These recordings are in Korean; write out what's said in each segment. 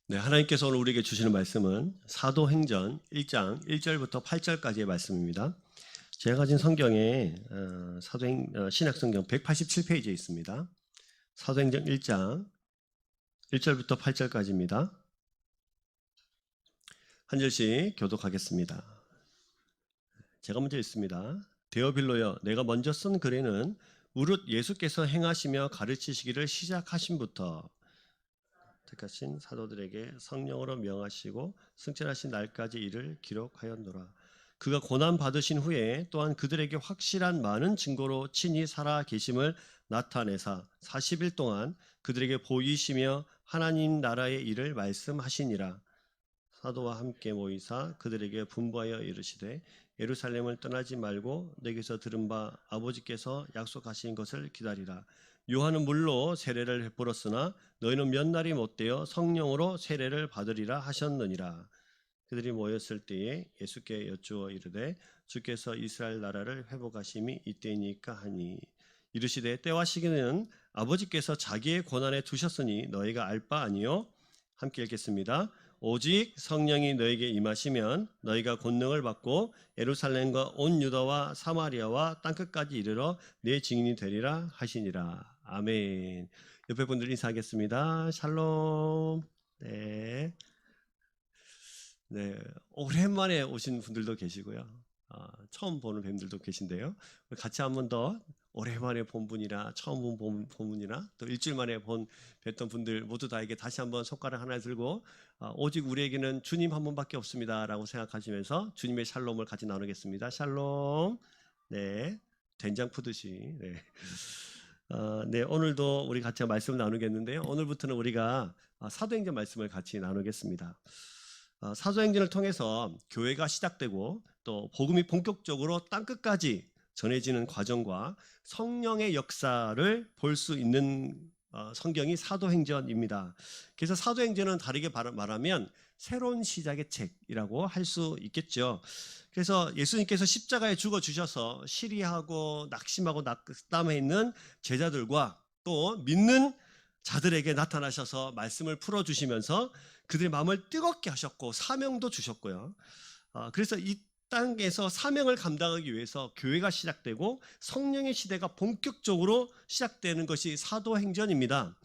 네, 하나님께서 오늘 우리에게 주시는 말씀은 사도행전 1장 1절부터 8절까지의 말씀입니다. 제가 가진 성경에 신약성경 187페이지에 있습니다. 사도행전 1장 1절부터 8절까지입니다. 한 절씩 교독하겠습니다. 제가 먼저 읽습니다. 데오빌로여, 내가 먼저 쓴 글에는 무릇 예수께서 행하시며 가르치시기를 시작하심부터 택하신 사도들에게 성령으로 명하시고 승천하신 날까지 이를 기록하였노라. 그가 고난 받으신 후에 또한 그들에게 확실한 많은 증거로 친히 살아 계심을 나타내사 40일 동안 그들에게 보이시며 하나님 나라의 일을 말씀하시니라. 사도와 함께 모이사 그들에게 분부하여 이르시되 예루살렘을 떠나지 말고 내게서 들은 바 아버지께서 약속하신 것을 기다리라. 요한은 물로 세례를 베풀었으나 너희는 몇 날이 못되어 성령으로 세례를 받으리라 하셨느니라. 그들이 모였을 때에 예수께 여쭈어 이르되 주께서 이스라엘 나라를 회복하심이 이때이니까 하니 이르시되 때와 시기는 아버지께서 자기의 권한에 두셨으니 너희가 알 바 아니요. 함께 읽겠습니다. 오직 성령이 너에게 임하시면 너희가 권능을 받고 예루살렘과 온 유다와 사마리아와 땅끝까지 이르러 내 증인이 되리라 하시니라. 아멘. 옆에 분들 인사하겠습니다. 샬롬. 네. 오랜만에 오신 분들도 계시고요. 처음 보는 뱀들도 계신데요. 같이 한 번 더 오랜만에 본 분이나 처음 본 분이나 또 일주일 만에 뵀던 분들 모두 다에게 다시 한번 손가락 하나 들고 오직 우리에게는 주님 한 분밖에 없습니다 라고 생각하시면서 주님의 샬롬을 같이 나누겠습니다. 샬롬. 네, 된장 푸듯이. 네, 오늘도 우리 같이 말씀을 나누겠는데요. 오늘부터는 우리가 사도행전 말씀을 같이 나누겠습니다. 사도행전을 통해서 교회가 시작되고 또 복음이 본격적으로 땅끝까지 전해지는 과정과 성령의 역사를 볼 수 있는 성경이 사도행전입니다. 그래서 사도행전은 다르게 말하면 새로운 시작의 책이라고 할 수 있겠죠. 그래서 예수님께서 십자가에 죽어주셔서 시리하고 낙심하고 낙담해 있는 제자들과 또 믿는 자들에게 나타나셔서 말씀을 풀어주시면서 그들의 마음을 뜨겁게 하셨고 사명도 주셨고요. 그래서 이 땅에서 사명을 감당하기 위해서 교회가 시작되고 성령의 시대가 본격적으로 시작되는 것이 사도행전입니다.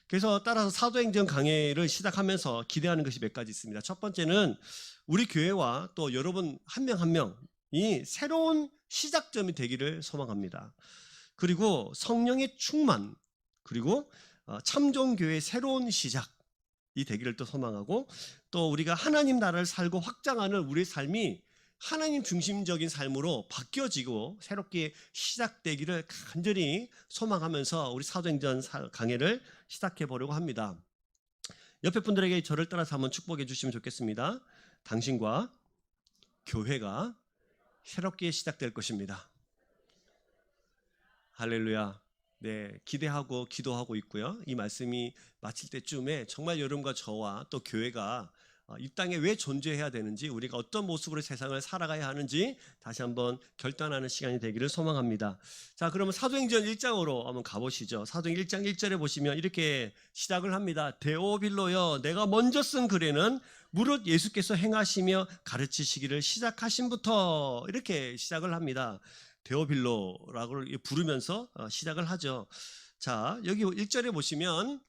그래서 따라서 사도행전 강해를 시작하면서 기대하는 것이 몇 가지 있습니다. 첫 번째는 우리 교회와 또 여러분 한 명 한 명이 새로운 시작점이 되기를 소망합니다. 그리고 성령의 충만, 그리고 참종교회의 새로운 시작이 되기를 또 소망하고, 또 우리가 하나님 나라를 살고 확장하는 우리의 삶이 하나님 중심적인 삶으로 바뀌어지고 새롭게 시작되기를 간절히 소망하면서 우리 사도행전 강해를 시작해 보려고 합니다. 옆에 분들에게 저를 따라서 한번 축복해 주시면 좋겠습니다. 당신과 교회가 새롭게 시작될 것입니다. 할렐루야. 네, 기대하고 기도하고 있고요. 이 말씀이 마칠 때쯤에 정말 여러분과 저와 또 교회가 이 땅에 왜 존재해야 되는지, 우리가 어떤 모습으로 세상을 살아가야 하는지 다시 한번 결단하는 시간이 되기를 소망합니다. 자, 그러면 사도행전 1장으로 한번 가보시죠. 사도행전 1장 1절에 보시면 이렇게 시작을 합니다. 데오빌로여, 내가 먼저 쓴 글에는 무릇 예수께서 행하시며 가르치시기를 시작하심부터, 이렇게 시작을 합니다. 데오빌로라고 부르면서 시작을 하죠. 자, 여기 1절에 보시면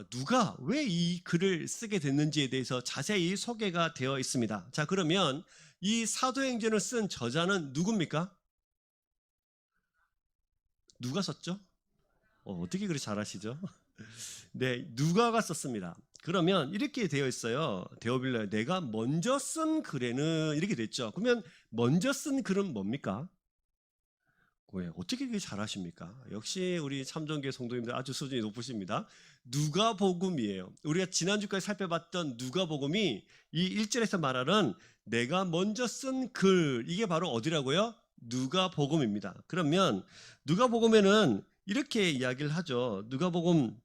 누가 왜 이 글을 쓰게 됐는지에 대해서 자세히 소개가 되어 있습니다. 자, 그러면 이 사도행전을 쓴 저자는 누굽니까? 누가 썼죠? 어떻게 그렇게 잘하시죠? 네, 누가가 썼습니다. 그러면 이렇게 되어 있어요. 데오빌로에 내가 먼저 쓴 글에는, 이렇게 됐죠. 그러면 먼저 쓴 글은 뭡니까? 왜 어떻게 그렇게 잘하십니까? 역시 우리 참정교회 성도님들 아주 수준이 높으십니다. 누가복음이에요. 우리가 지난주까지 살펴봤던 누가복음이 이 1절에서 말하는 내가 먼저 쓴 글, 이게 바로 어디라고요? 누가복음입니다. 그러면 누가복음에는 이렇게 이야기를 하죠. 누가복음에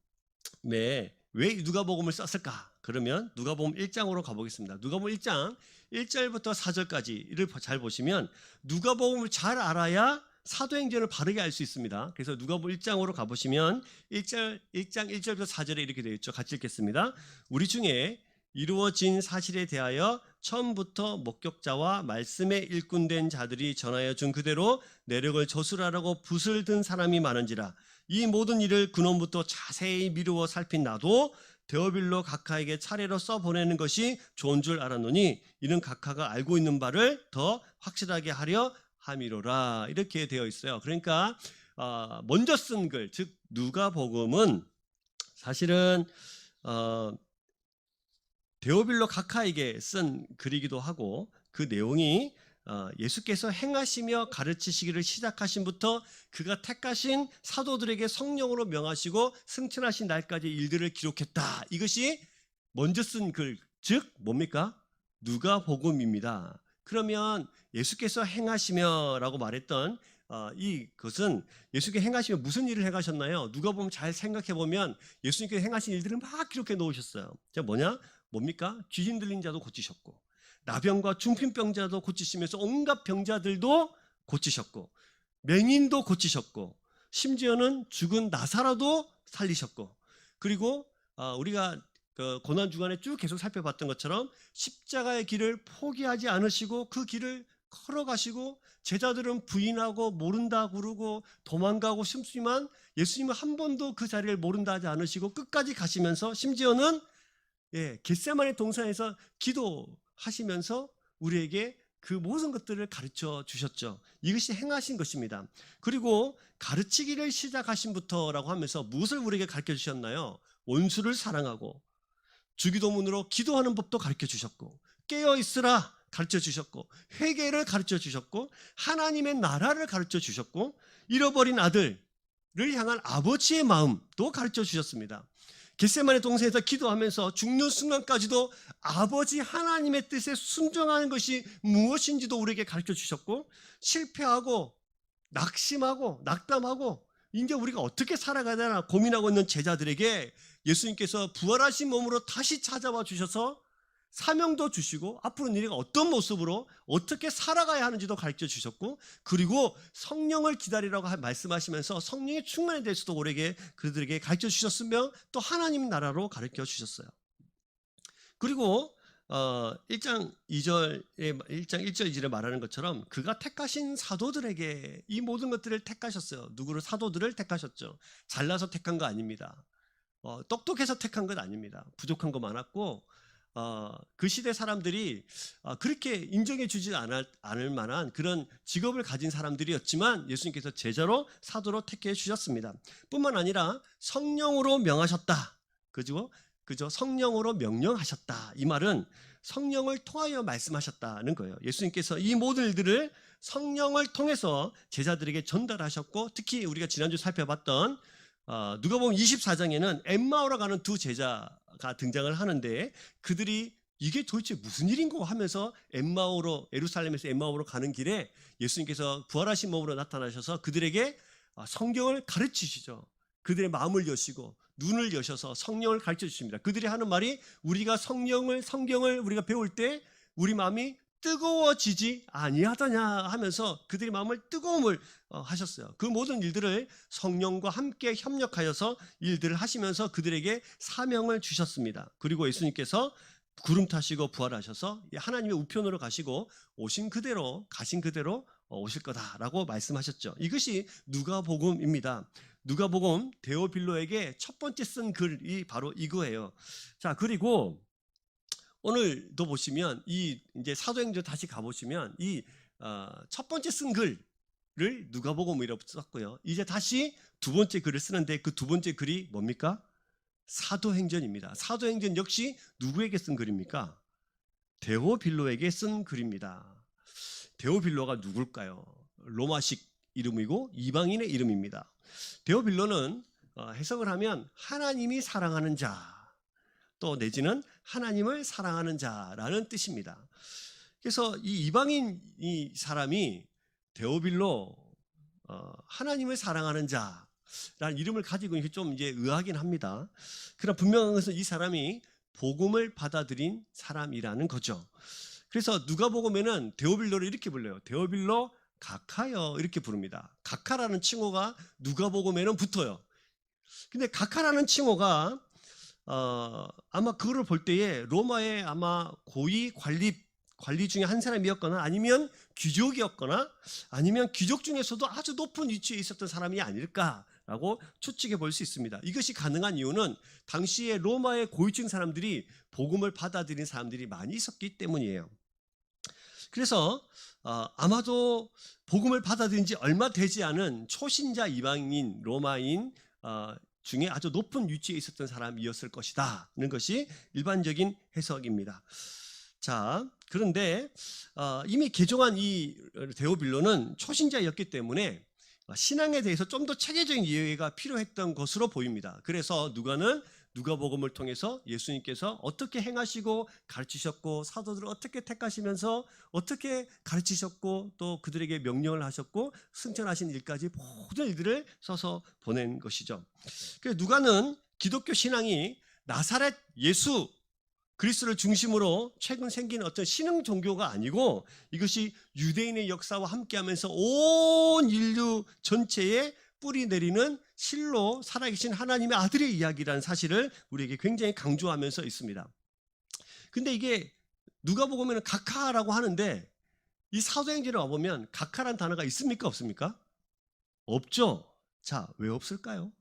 왜 누가복음을 썼을까? 그러면 누가복음 1장으로 가보겠습니다. 누가복음 1장 1절부터 4절까지를 잘 보시면 누가복음을 잘 알아야 사도행전을 바르게 알 수 있습니다. 그래서 누가복음 1장으로 가보시면 1장 1절부터 4절에 이렇게 되어 있죠. 같이 읽겠습니다. 우리 중에 이루어진 사실에 대하여 처음부터 목격자와 말씀에 일꾼된 자들이 전하여 준 그대로 내력을 저술하라고 붓을 든 사람이 많은지라. 이 모든 일을 근원부터 자세히 미루어 살핀 나도 데오빌로 각하에게 차례로 써보내는 것이 좋은 줄 알았노니 이는 각하가 알고 있는 바를 더 확실하게 하려 함이로라. 이렇게 되어 있어요. 그러니까 먼저 쓴 글, 즉 누가복음은 사실은 데오빌로 각하에게 쓴 글이기도 하고, 그 내용이 예수께서 행하시며 가르치시기를 시작하신부터 그가 택하신 사도들에게 성령으로 명하시고 승천하신 날까지 일들을 기록했다. 이것이 먼저 쓴 글, 즉 뭡니까? 누가복음입니다. 그러면 예수께서 행하시며 라고 말했던 이것은 예수께서 행하시며 무슨 일을 행하셨나요? 누가복음 잘 생각해보면 예수님께서 행하신 일들을 막 기록해 놓으셨어요. 자, 뭡니까? 귀신 들린 자도 고치셨고, 나병과 중풍병자도 고치시면서 온갖 병자들도 고치셨고, 맹인도 고치셨고, 심지어는 죽은 나사로도 살리셨고, 그리고 우리가 고난주간에 쭉 계속 살펴봤던 것처럼 십자가의 길을 포기하지 않으시고 그 길을 걸어가시고, 제자들은 부인하고 모른다 그러고 도망가고 싶지만 예수님은 한 번도 그 자리를 모른다 하지 않으시고 끝까지 가시면서, 심지어는 겟세마네 동산에서 기도하시면서 우리에게 그 모든 것들을 가르쳐 주셨죠. 이것이 행하신 것입니다. 그리고 가르치기를 시작하신부터라고 하면서 무엇을 우리에게 가르쳐 주셨나요? 원수를 사랑하고 주기도문으로 기도하는 법도 가르쳐 주셨고, 깨어 있으라 가르쳐 주셨고, 회개를 가르쳐 주셨고, 하나님의 나라를 가르쳐 주셨고, 잃어버린 아들을 향한 아버지의 마음도 가르쳐 주셨습니다. 겟세마네 동산에서 기도하면서 죽는 순간까지도 아버지 하나님의 뜻에 순종하는 것이 무엇인지도 우리에게 가르쳐 주셨고, 실패하고 낙심하고 낙담하고 이제 우리가 어떻게 살아가야 되나 고민하고 있는 제자들에게 예수님께서 부활하신 몸으로 다시 찾아와 주셔서 사명도 주시고 앞으로 너희가 어떤 모습으로 어떻게 살아가야 하는지도 가르쳐 주셨고, 그리고 성령을 기다리라고 말씀하시면서 성령의 충만에 대해서도 우리에게 그들에게 가르쳐 주셨으며 또 하나님 나라로 가르쳐 주셨어요. 그리고 1장 1절 2절에 말하는 것처럼 그가 택하신 사도들에게 이 모든 것들을 택하셨어요. 누구를? 사도들을 택하셨죠. 잘나서 택한 거 아닙니다. 똑똑해서 택한 것 아닙니다. 부족한 거 많았고, 그 시대 사람들이 그렇게 인정해 주지 않을 만한 그런 직업을 가진 사람들이었지만 예수님께서 제자로 사도로 택해 주셨습니다. 뿐만 아니라 성령으로 명하셨다. 그죠? 성령으로 명령하셨다. 이 말은 성령을 통하여 말씀하셨다는 거예요. 예수님께서 이 모든 일들을 성령을 통해서 제자들에게 전달하셨고, 특히 우리가 지난주 살펴봤던 누가복음 24장에는 엠마오로 가는 두 제자가 등장을 하는데, 그들이 이게 도대체 무슨 일인고 하면서 예루살렘에서 엠마오로 가는 길에 예수님께서 부활하신 몸으로 나타나셔서 그들에게 성경을 가르치시죠. 그들의 마음을 여시고 눈을 여셔서 성령을 가르쳐 주십니다. 그들이 하는 말이, 우리가 성경을 우리가 배울 때 우리 마음이 뜨거워지지 아니하더냐 하면서 그들의 마음을 뜨거움을 하셨어요. 그 모든 일들을 성령과 함께 협력하여서 일들을 하시면서 그들에게 사명을 주셨습니다. 그리고 예수님께서 구름 타시고 부활하셔서 하나님의 우편으로 가시고 가신 그대로 오실 거다라고 말씀하셨죠. 이것이 누가복음입니다. 누가복음 데오빌로에게 첫 번째 쓴 글이 바로 이거예요. 자, 그리고 오늘도 보시면 이제 사도행전 다시 가보시면 이 첫 번째 쓴 글을 누가복음이라고 썼고요. 이제 다시 두 번째 글을 쓰는데 그 두 번째 글이 뭡니까? 사도행전입니다. 사도행전 역시 누구에게 쓴 글입니까? 데오빌로에게 쓴 글입니다. 데오빌로가 누굴까요? 로마식 이름이고 이방인의 이름입니다. 데오빌로는 해석을 하면 하나님이 사랑하는 자, 또 내지는 하나님을 사랑하는 자라는 뜻입니다. 그래서 이 이방인 이 사람이 데오빌로 하나님을 사랑하는 자라는 이름을 가지고 좀 이제 의아하긴 합니다. 그러나 분명한 것은 이 사람이 복음을 받아들인 사람이라는 거죠. 그래서 누가복음에는 데오빌로를 이렇게 불러요. 데오빌로 각하여 이렇게 부릅니다. 각하라는 칭호가 누가복음에는 붙어요. 근데 각하라는 칭호가 아마 그거를 볼 때에 로마의 아마 고위 관리 중에 한 사람이었거나 아니면 귀족이었거나 아니면 귀족 중에서도 아주 높은 위치에 있었던 사람이 아닐까라고 추측해 볼 수 있습니다. 이것이 가능한 이유는 당시에 로마의 고위층 사람들이 복음을 받아들인 사람들이 많이 있었기 때문이에요. 그래서 아마도 복음을 받아들인 지 얼마 되지 않은 초신자 이방인 로마인 중에 아주 높은 위치에 있었던 사람이었을 것이다는 것이 일반적인 해석입니다. 자, 그런데 이미 개종한 이 데오빌로는 초신자였기 때문에 신앙에 대해서 좀 더 체계적인 이해가 필요했던 것으로 보입니다. 그래서 누가복음을 통해서 예수님께서 어떻게 행하시고 가르치셨고 사도들을 어떻게 택하시면서 어떻게 가르치셨고 또 그들에게 명령을 하셨고 승천하신 일까지 모든 일들을 써서 보낸 것이죠. 그래서 누가는 기독교 신앙이 나사렛 예수 그리스도를 중심으로 최근 생긴 어떤 신흥 종교가 아니고 이것이 유대인의 역사와 함께하면서 온 인류 전체에 뿌리 내리는 실로 살아계신 하나님의 아들의 이야기라는 사실을 우리에게 굉장히 강조하면서 있습니다. 근데 이게 누가복음에는 각하라고 하는데 이 사도행전에 와보면 각하란 단어가 있습니까? 없습니까? 없죠. 자, 왜 없을까요?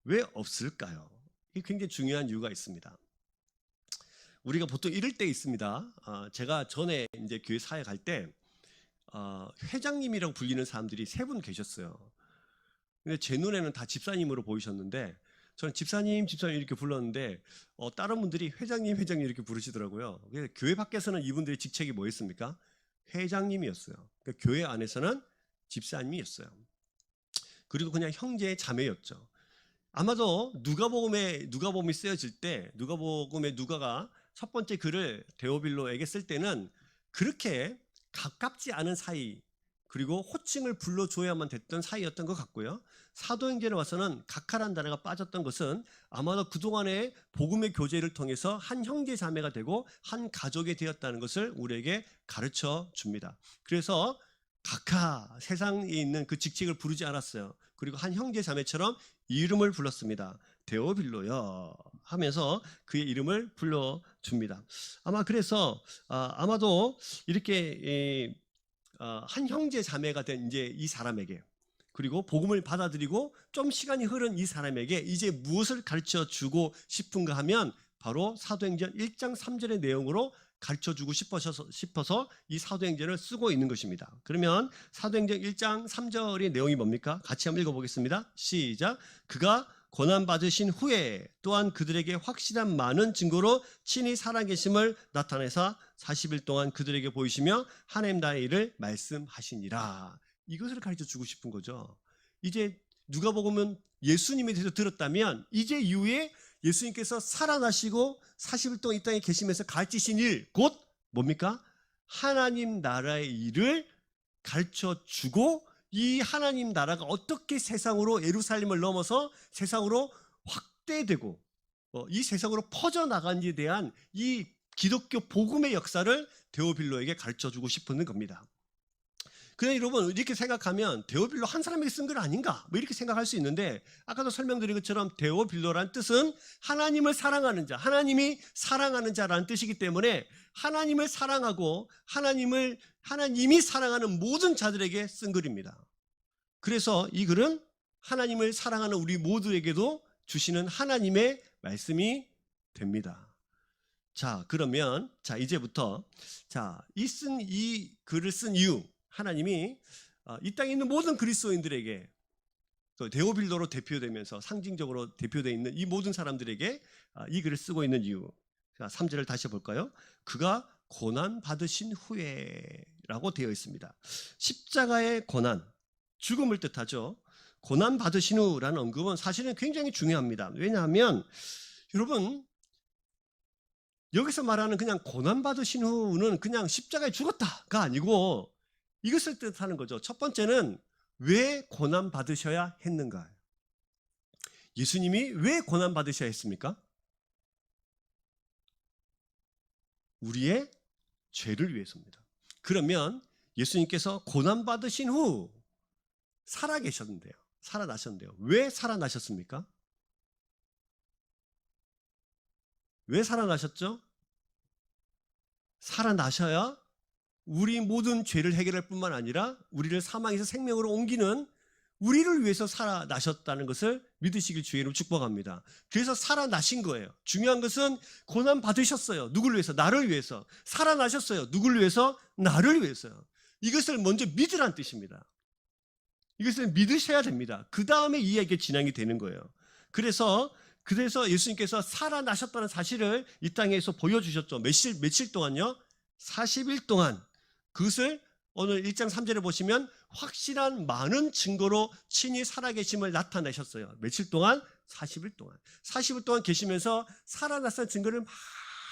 왜 없을까요? 이게 굉장히 중요한 이유가 있습니다. 우리가 보통 이럴 때 있습니다. 제가 전에 이제 교회 사회 갈 때 회장님이라고 불리는 사람들이 3분 계셨어요. 근데 제 눈에는 다 집사님으로 보이셨는데 저는 집사님 이렇게 불렀는데 다른 분들이 회장님 이렇게 부르시더라고요. 그래서 교회 밖에서는 이분들의 직책이 뭐였습니까? 회장님이었어요. 그러니까 교회 안에서는 집사님이었어요. 그리고 그냥 형제 자매였죠. 아마도 누가복음이 쓰여질 때 누가복음의 누가가 첫 번째 글을 데오빌로에게 쓸 때는 그렇게 가깝지 않은 사이 그리고 호칭을 불러줘야만 됐던 사이였던 것 같고요. 사도행전에 와서는 각하란 단어가 빠졌던 것은 아마도 그동안의 복음의 교제를 통해서 한 형제 자매가 되고 한 가족이 되었다는 것을 우리에게 가르쳐 줍니다. 그래서 각하 세상에 있는 그 직책을 부르지 않았어요. 그리고 한 형제 자매처럼 이름을 불렀습니다. 데오빌로여 하면서 그의 이름을 불러줍니다. 아마 그래서 아마도 이렇게 한 형제 자매가 된 이제 이 사람에게 그리고 복음을 받아들이고 좀 시간이 흐른 이 사람에게 이제 무엇을 가르쳐 주고 싶은가 하면 바로 사도행전 1장 3절의 내용으로 가르쳐주고 싶어서 이 사도행전을 쓰고 있는 것입니다. 그러면 사도행전 1장 3절의 내용이 뭡니까? 같이 한번 읽어보겠습니다. 시작. 그가 고난받으신 후에 또한 그들에게 확실한 많은 증거로 친히 살아계심을 나타내사 40일 동안 그들에게 보이시며 하나님 나라의 일을 말씀하시니라. 이것을 가르쳐주고 싶은 거죠. 이제 누가복음은 예수님에 대해서 들었다면 이제 이후에 예수님께서 살아나시고 40일 동안 이 땅에 계시면서 가르치신 일, 곧 뭡니까? 하나님 나라의 일을 가르쳐주고 이 하나님 나라가 어떻게 세상으로 예루살렘을 넘어서 세상으로 확대되고 이 세상으로 퍼져나간지에 대한 이 기독교 복음의 역사를 데오빌로에게 가르쳐주고 싶은 겁니다. 그냥 여러분 이렇게 생각하면 데오빌로 한 사람에게 쓴 글 아닌가 뭐 이렇게 생각할 수 있는데 아까도 설명드린 것처럼 데오빌로란 뜻은 하나님을 사랑하는 자, 하나님이 사랑하는 자라는 뜻이기 때문에 하나님을 사랑하고 하나님이 사랑하는 모든 자들에게 쓴 글입니다. 그래서 이 글은 하나님을 사랑하는 우리 모두에게도 주시는 하나님의 말씀이 됩니다. 자, 그러면 이제부터 이 글을 쓴 이유 하나님이 이 땅에 있는 모든 그리스도인들에게 데오빌로로 대표되면서 상징적으로 대표되어 있는 이 모든 사람들에게 이 글을 쓰고 있는 이유. 자, 3절을 다시 볼까요? 그가 고난 받으신 후에라고 되어 있습니다. 십자가의 고난, 죽음을 뜻하죠. 고난 받으신 후라는 언급은 사실은 굉장히 중요합니다. 왜냐하면 여러분 여기서 말하는 그냥 고난 받으신 후는 그냥 십자가에 죽었다가 아니고 이것을 뜻하는 거죠. 첫 번째는 왜 고난 받으셔야 했는가? 예수님이 왜 고난 받으셔야 했습니까? 우리의 죄를 위해서입니다. 그러면 예수님께서 고난 받으신 후 살아나셨는데요. 왜 살아나셨습니까? 왜 살아나셨죠? 살아나셔야 우리 모든 죄를 해결할 뿐만 아니라 우리를 사망에서 생명으로 옮기는 우리를 위해서 살아나셨다는 것을 믿으시길 주의 이름으로 축복합니다. 그래서 살아나신 거예요. 중요한 것은 고난 받으셨어요. 누구를 위해서? 나를 위해서. 살아나셨어요. 누구를 위해서? 나를 위해서요. 이것을 먼저 믿으라는 뜻입니다. 이것을 믿으셔야 됩니다. 그 다음에 이야기가 진행이 되는 거예요. 그래서 예수님께서 살아나셨다는 사실을 이 땅에서 보여주셨죠. 며칠 동안요? 40일 동안. 그것을 오늘 1장 3절에 보시면 확실한 많은 증거로 친히 살아계심을 나타내셨어요. 며칠 동안? 40일 동안. 40일 동안 계시면서 살아났다는 증거를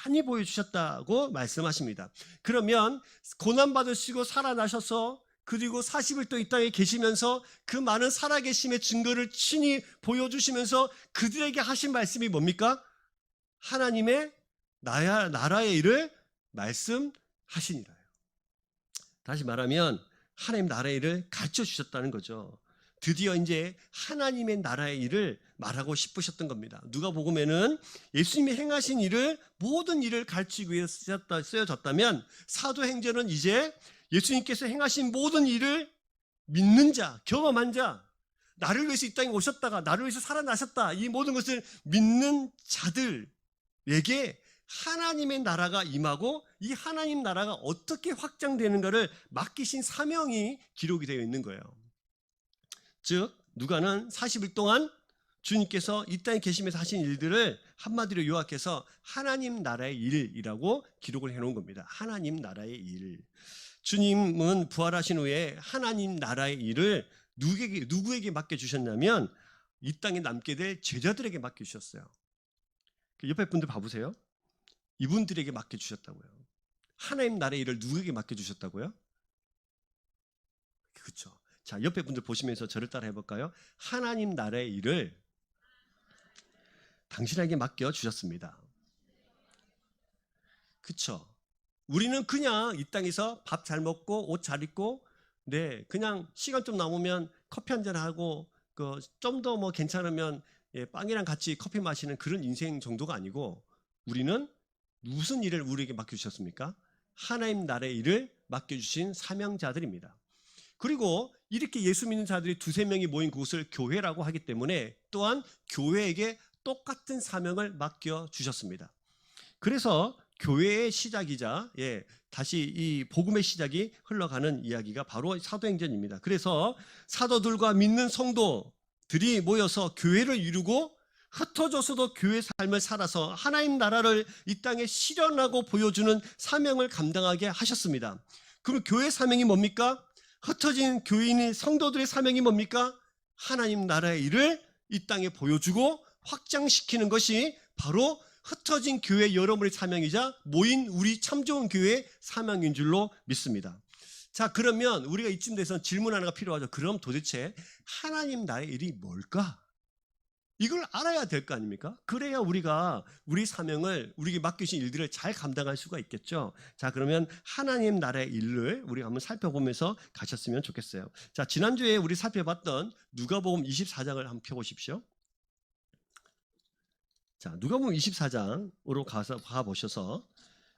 많이 보여주셨다고 말씀하십니다. 그러면 고난받으시고 살아나셔서 그리고 40일 동안 이 땅에 계시면서 그 많은 살아계심의 증거를 친히 보여주시면서 그들에게 하신 말씀이 뭡니까? 하나님의 나라의 일을 말씀하시니라요. 다시 말하면 하나님 나라의 일을 가르쳐 주셨다는 거죠. 드디어 이제 하나님의 나라의 일을 말하고 싶으셨던 겁니다. 누가복음에는 예수님이 행하신 일을 모든 일을 가르치기 위해서 쓰여졌다면 사도행전은 이제 예수님께서 행하신 모든 일을 믿는 자, 경험한 자, 나를 위해서 이 땅에 오셨다가 나를 위해서 살아나셨다, 이 모든 것을 믿는 자들에게 하나님의 나라가 임하고 이 하나님 나라가 어떻게 확장되는가를 맡기신 사명이 기록이 되어 있는 거예요. 즉 누가는 40일 동안 주님께서 이 땅에 계시면서 하신 일들을 한마디로 요약해서 하나님 나라의 일이라고 기록을 해놓은 겁니다. 하나님 나라의 일. 주님은 부활하신 후에 하나님 나라의 일을 누구에게 맡겨주셨냐면 이 땅에 남게 될 제자들에게 맡겨주셨어요. 옆에 분들 봐보세요. 이분들에게 맡겨주셨다고요. 하나님 나라의 일을 누구에게 맡겨주셨다고요? 그렇죠. 자, 옆에 분들 보시면서 저를 따라 해볼까요? 하나님 나라의 일을 당신에게 맡겨주셨습니다. 그렇죠. 우리는 그냥 이 땅에서 밥 잘 먹고 옷 잘 입고 그냥 시간 좀 남으면 커피 한잔 하고 좀 더 뭐 괜찮으면 빵이랑 같이 커피 마시는 그런 인생 정도가 아니고 우리는 무슨 일을 우리에게 맡겨주셨습니까? 하나님 나라의 일을 맡겨주신 사명자들입니다. 그리고 이렇게 예수 믿는 자들이 2-3명이 모인 그곳을 교회라고 하기 때문에 또한 교회에게 똑같은 사명을 맡겨주셨습니다. 그래서 교회의 시작이자 다시 이 복음의 시작이 흘러가는 이야기가 바로 사도행전입니다. 그래서 사도들과 믿는 성도들이 모여서 교회를 이루고 흩어져서도 교회 삶을 살아서 하나님 나라를 이 땅에 실현하고 보여주는 사명을 감당하게 하셨습니다. 그럼 교회 사명이 뭡니까? 흩어진 교인의 성도들의 사명이 뭡니까? 하나님 나라의 일을 이 땅에 보여주고 확장시키는 것이 바로 흩어진 교회 여러분의 사명이자 모인 우리 참 좋은 교회의 사명인 줄로 믿습니다. 자, 그러면 우리가 이쯤 돼서 질문 하나가 필요하죠. 그럼 도대체 하나님 나라의 일이 뭘까? 이걸 알아야 될 거 아닙니까? 그래야 우리가 우리 사명을, 우리에게 맡기신 일들을 잘 감당할 수가 있겠죠. 자, 그러면 하나님 나라의 일을 우리가 한번 살펴보면서 가셨으면 좋겠어요. 자, 지난주에 우리 살펴봤던 누가복음 24장을 한번 펴보십시오. 자, 누가복음 24장으로 가보셔서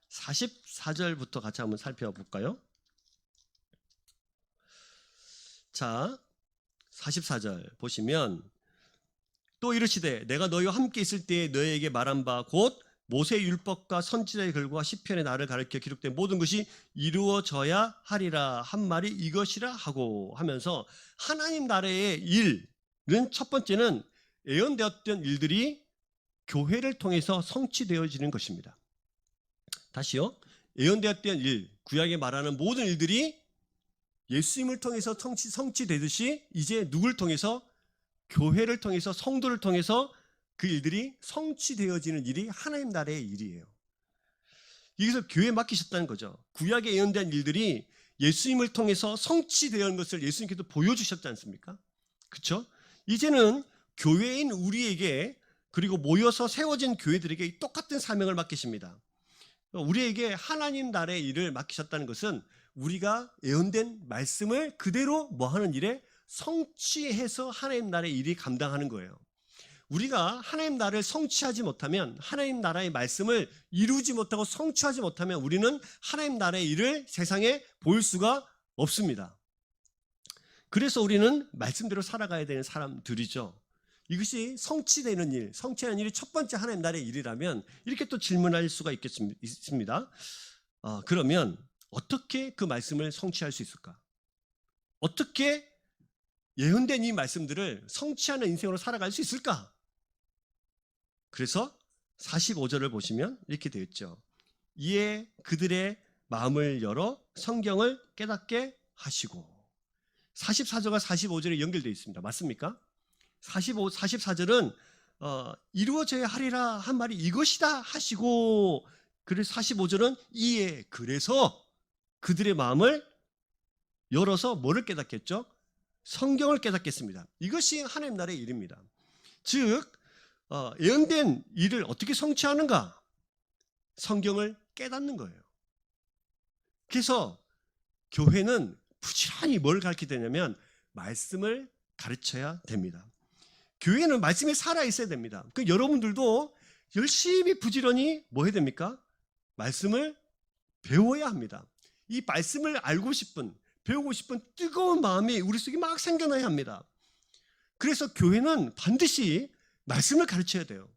44절부터 같이 한번 살펴볼까요? 자, 44절 보시면 또 이르시되 내가 너희와 함께 있을 때에 너희에게 말한 바 곧 모세 율법과 선지자의 글과 시편의 나를 가르쳐 기록된 모든 것이 이루어져야 하리라 한 말이 이것이라 하고 하면서 하나님 나라의 일은 첫 번째는 예언되었던 일들이 교회를 통해서 성취되어지는 것입니다. 다시요. 예언되었던 일, 구약에 말하는 모든 일들이 예수님을 통해서 성취되듯이 이제 누굴 통해서? 교회를 통해서, 성도를 통해서 그 일들이 성취되어지는 일이 하나님 나라의 일이에요. 여기서 교회에 맡기셨다는 거죠. 구약에 예언된 일들이 예수님을 통해서 성취되는 것을 예수님께서 보여주셨지 않습니까? 그렇죠? 이제는 교회인 우리에게 그리고 모여서 세워진 교회들에게 똑같은 사명을 맡기십니다. 우리에게 하나님 나라의 일을 맡기셨다는 것은 우리가 예언된 말씀을 그대로 뭐하는 일에 성취해서 하나님 나라의 일이 감당하는 거예요. 우리가 하나님 나라를 성취하지 못하면, 하나님 나라의 말씀을 이루지 못하고 성취하지 못하면 우리는 하나님 나라의 일을 세상에 보일 수가 없습니다. 그래서 우리는 말씀대로 살아가야 되는 사람들이죠. 이것이 성취되는 일, 성취하는 일이 첫 번째 하나님 나라의 일이라면 이렇게 또 질문할 수가 있습니다. 그러면 어떻게 그 말씀을 성취할 수 있을까? 어떻게 예언된 이 말씀들을 성취하는 인생으로 살아갈 수 있을까? 그래서 45절을 보시면 이렇게 되어 있죠. 이에 그들의 마음을 열어 성경을 깨닫게 하시고. 44절과 45절이 연결되어 있습니다. 맞습니까? 44절은 이루어져야 하리라 한 말이 이것이다 하시고, 그래서 45절은 이에 그래서 그들의 마음을 열어서 뭐를 깨닫겠죠? 성경을 깨닫겠습니다. 이것이 하나님 나라의 일입니다. 즉 예언된 일을 어떻게 성취하는가? 성경을 깨닫는 거예요. 그래서 교회는 부지런히 뭘 가르치게 되냐면 말씀을 가르쳐야 됩니다. 교회는 말씀이 살아있어야 됩니다. 그 여러분들도 열심히 부지런히 뭐 해야 됩니까? 말씀을 배워야 합니다. 이 말씀을 알고 싶은, 배우고 싶은 뜨거운 마음이 우리 속에 막 생겨나야 합니다. 그래서 교회는 반드시 말씀을 가르쳐야 돼요.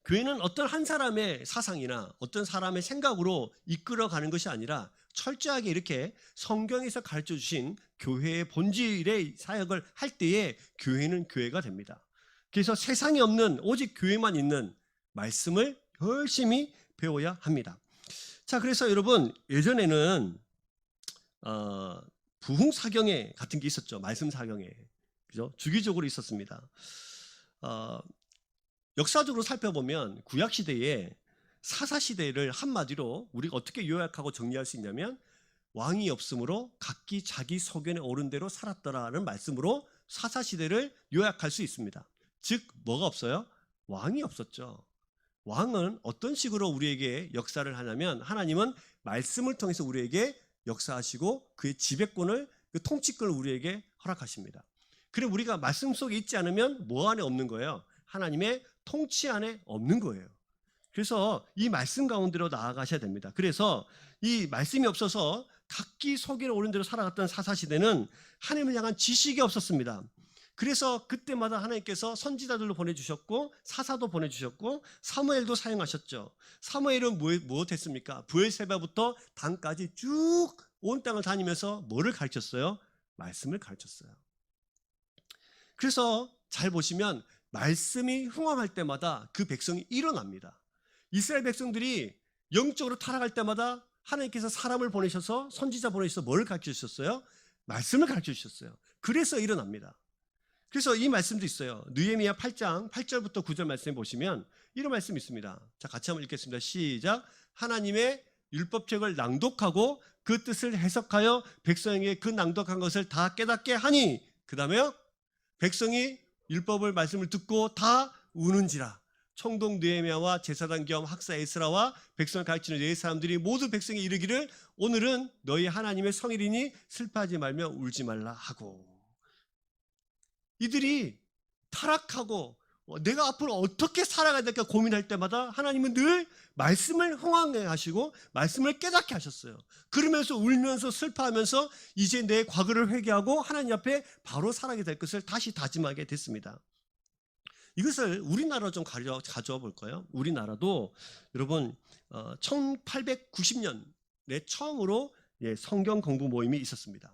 교회는 어떤 한 사람의 사상이나 어떤 사람의 생각으로 이끌어가는 것이 아니라 철저하게 이렇게 성경에서 가르쳐 주신 교회의 본질의 사역을 할 때에 교회는 교회가 됩니다. 그래서 세상에 없는 오직 교회만 있는 말씀을 열심히 배워야 합니다. 자, 그래서 여러분 예전에는 부흥사경회 같은 게 있었죠. 말씀사경회. 그죠? 주기적으로 있었습니다. 역사적으로 살펴보면 구약시대에 사사시대를 한마디로 우리가 어떻게 요약하고 정리할 수 있냐면 왕이 없으므로 각기 자기 소견에 오른 대로 살았더라는 말씀으로 사사시대를 요약할 수 있습니다. 즉 뭐가 없어요? 왕이 없었죠. 왕은 어떤 식으로 우리에게 역사를 하냐면 하나님은 말씀을 통해서 우리에게 역사하시고 그의 지배권을, 그 통치권을 우리에게 허락하십니다. 그럼 우리가 말씀 속에 있지 않으면 뭐 안에 없는 거예요? 하나님의 통치 안에 없는 거예요. 그래서 이 말씀 가운데로 나아가셔야 됩니다. 그래서 이 말씀이 없어서 각기 소견에 오른 대로 살아갔던 사사시대는 하나님을 향한 지식이 없었습니다. 그래서 그때마다 하나님께서 선지자들로 보내주셨고 사사도 보내주셨고 사무엘도 사용하셨죠. 사무엘은 무엇했습니까? 브엘세바부터 단까지 쭉 온 땅을 다니면서 뭐를 가르쳤어요? 말씀을 가르쳤어요. 그래서 잘 보시면 말씀이 흥황할 때마다 그 백성이 일어납니다. 이스라엘 백성들이 영적으로 타락할 때마다 하나님께서 사람을 보내셔서 선지자 보내셔서 뭘 가르쳐 주셨어요? 말씀을 가르쳐 주셨어요. 그래서 일어납니다. 그래서 이 말씀도 있어요. 느헤미야 8장 8절부터 9절 말씀에 보시면 이런 말씀이 있습니다. 자, 같이 한번 읽겠습니다. 시작. 하나님의 율법책을 낭독하고 그 뜻을 해석하여 백성에게 그 낭독한 것을 다 깨닫게 하니, 그 다음에요, 백성이 율법을 말씀을 듣고 다 우는지라. 총독 느헤미야와 제사장 겸 학사 에스라와 백성을 가르치는 네 사람들이 모두 백성에 이르기를 오늘은 너희 하나님의 성일이니 슬퍼하지 말며 울지 말라 하고. 이들이 타락하고 내가 앞으로 어떻게 살아가야 될까 고민할 때마다 하나님은 늘 말씀을 흥황해 하시고 말씀을 깨닫게 하셨어요. 그러면서 울면서 슬퍼하면서 이제 내 과거를 회개하고 하나님 앞에 바로 살아가게 될 것을 다시 다짐하게 됐습니다. 이것을 우리나라로 좀 가져와 볼까요? 우리나라도 여러분 1890년에 처음으로 성경 공부 모임이 있었습니다.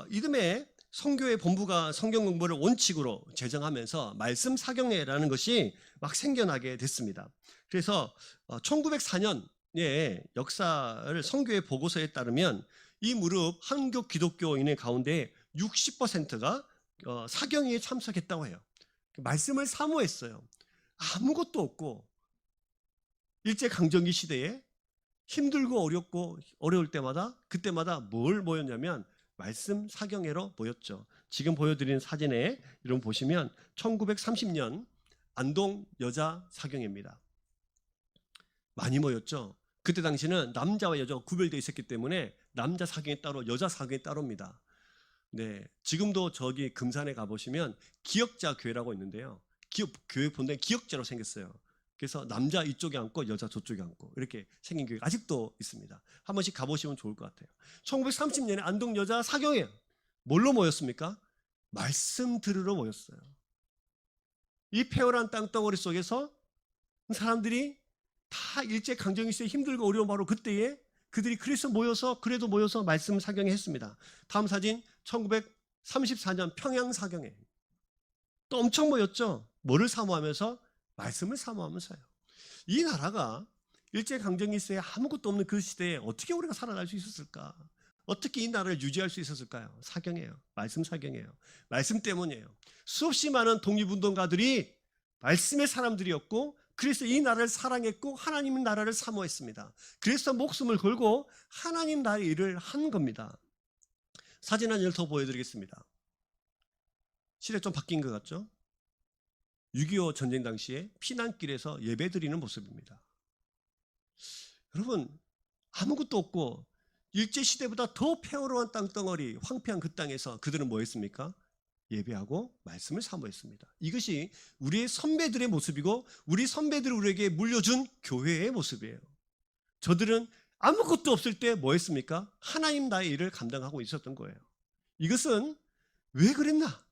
이듬해 성교회 본부가 성경 공부를 원칙으로 제정하면서 말씀 사경회라는 것이 막 생겨나게 됐습니다. 그래서 1904년의 역사를 성교회 보고서에 따르면 이 무렵 한국 기독교인의 가운데 60%가 사경회에 참석했다고 해요. 말씀을 사모했어요. 아무것도 없고 일제강점기 시대에 힘들고 어렵고 어려울 때마다 그때마다 뭘 모였냐면 말씀 사경회로 모였죠. 지금 보여드리는 사진에 이런 보시면 1930년 안동 여자 사경회입니다. 많이 모였죠. 그때 당시는 남자와 여자가 구별되어 있었기 때문에 남자 사경회 따로 여자 사경회 따로입니다. 네, 지금도 저기 금산에 가보시면 기역자 교회라고 있는데요. 교회 본당이 기역자로 생겼어요. 그래서 남자 이쪽에 앉고 여자 저쪽에 앉고 이렇게 생긴 교회가 아직도 있습니다. 한 번씩 가보시면 좋을 것 같아요. 1930년에 안동 여자 사경에 뭘로 모였습니까? 말씀 들으러 모였어요. 이 폐허란 땅덩어리 속에서 사람들이 다 일제강점기 힘들고 어려운 바로 그때에 그들이 그래서 그래도 모여서 말씀 사경에 했습니다. 다음 사진 1934년 평양 사경에 또 엄청 모였죠. 뭐를 사모하면서? 말씀을 사모하면서요. 이 나라가 일제강점기 시대에 아무것도 없는 그 시대에 어떻게 우리가 살아날 수 있었을까? 어떻게 이 나라를 유지할 수 있었을까요? 사경이에요. 말씀 사경이에요. 말씀 때문이에요. 수없이 많은 독립운동가들이 말씀의 사람들이었고 그래서 이 나라를 사랑했고 하나님 나라를 사모했습니다. 그래서 목숨을 걸고 하나님 나라의 일을 한 겁니다. 사진 한 장 더 보여드리겠습니다. 시대 좀 바뀐 것 같죠? 6.25 전쟁 당시에 피난길에서 예배드리는 모습입니다. 여러분 아무것도 없고 일제시대보다 더 폐허로운 땅덩어리 황폐한 그 땅에서 그들은 뭐 했습니까? 예배하고 말씀을 사모했습니다. 이것이 우리의 선배들의 모습이고 우리 선배들이 우리에게 물려준 교회의 모습이에요. 저들은 아무것도 없을 때 뭐 했습니까? 하나님 나의 일을 감당하고 있었던 거예요. 이것은 왜 그랬나?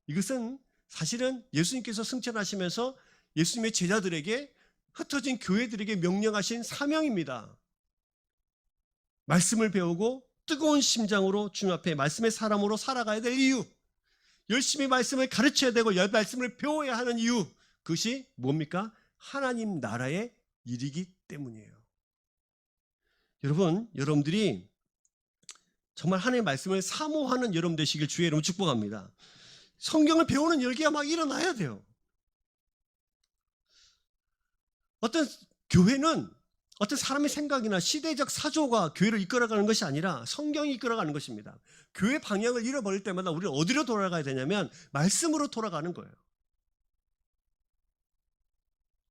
이것은 사실은 예수님께서 승천하시면서 예수님의 제자들에게 흩어진 교회들에게 명령하신 사명입니다. 말씀을 배우고 뜨거운 심장으로 주님 앞에 말씀의 사람으로 살아가야 될 이유, 열심히 말씀을 가르쳐야 되고 말씀을 배워야 하는 이유, 그것이 뭡니까? 하나님 나라의 일이기 때문이에요. 여러분들이 정말 하나님의 말씀을 사모하는 여러분 되시길 주의 이름으로 축복합니다. 성경을 배우는 열기가 막 일어나야 돼요. 어떤 교회는 어떤 사람의 생각이나 시대적 사조가 교회를 이끌어가는 것이 아니라 성경이 이끌어가는 것입니다. 교회 방향을 잃어버릴 때마다 우리는 어디로 돌아가야 되냐면 말씀으로 돌아가는 거예요.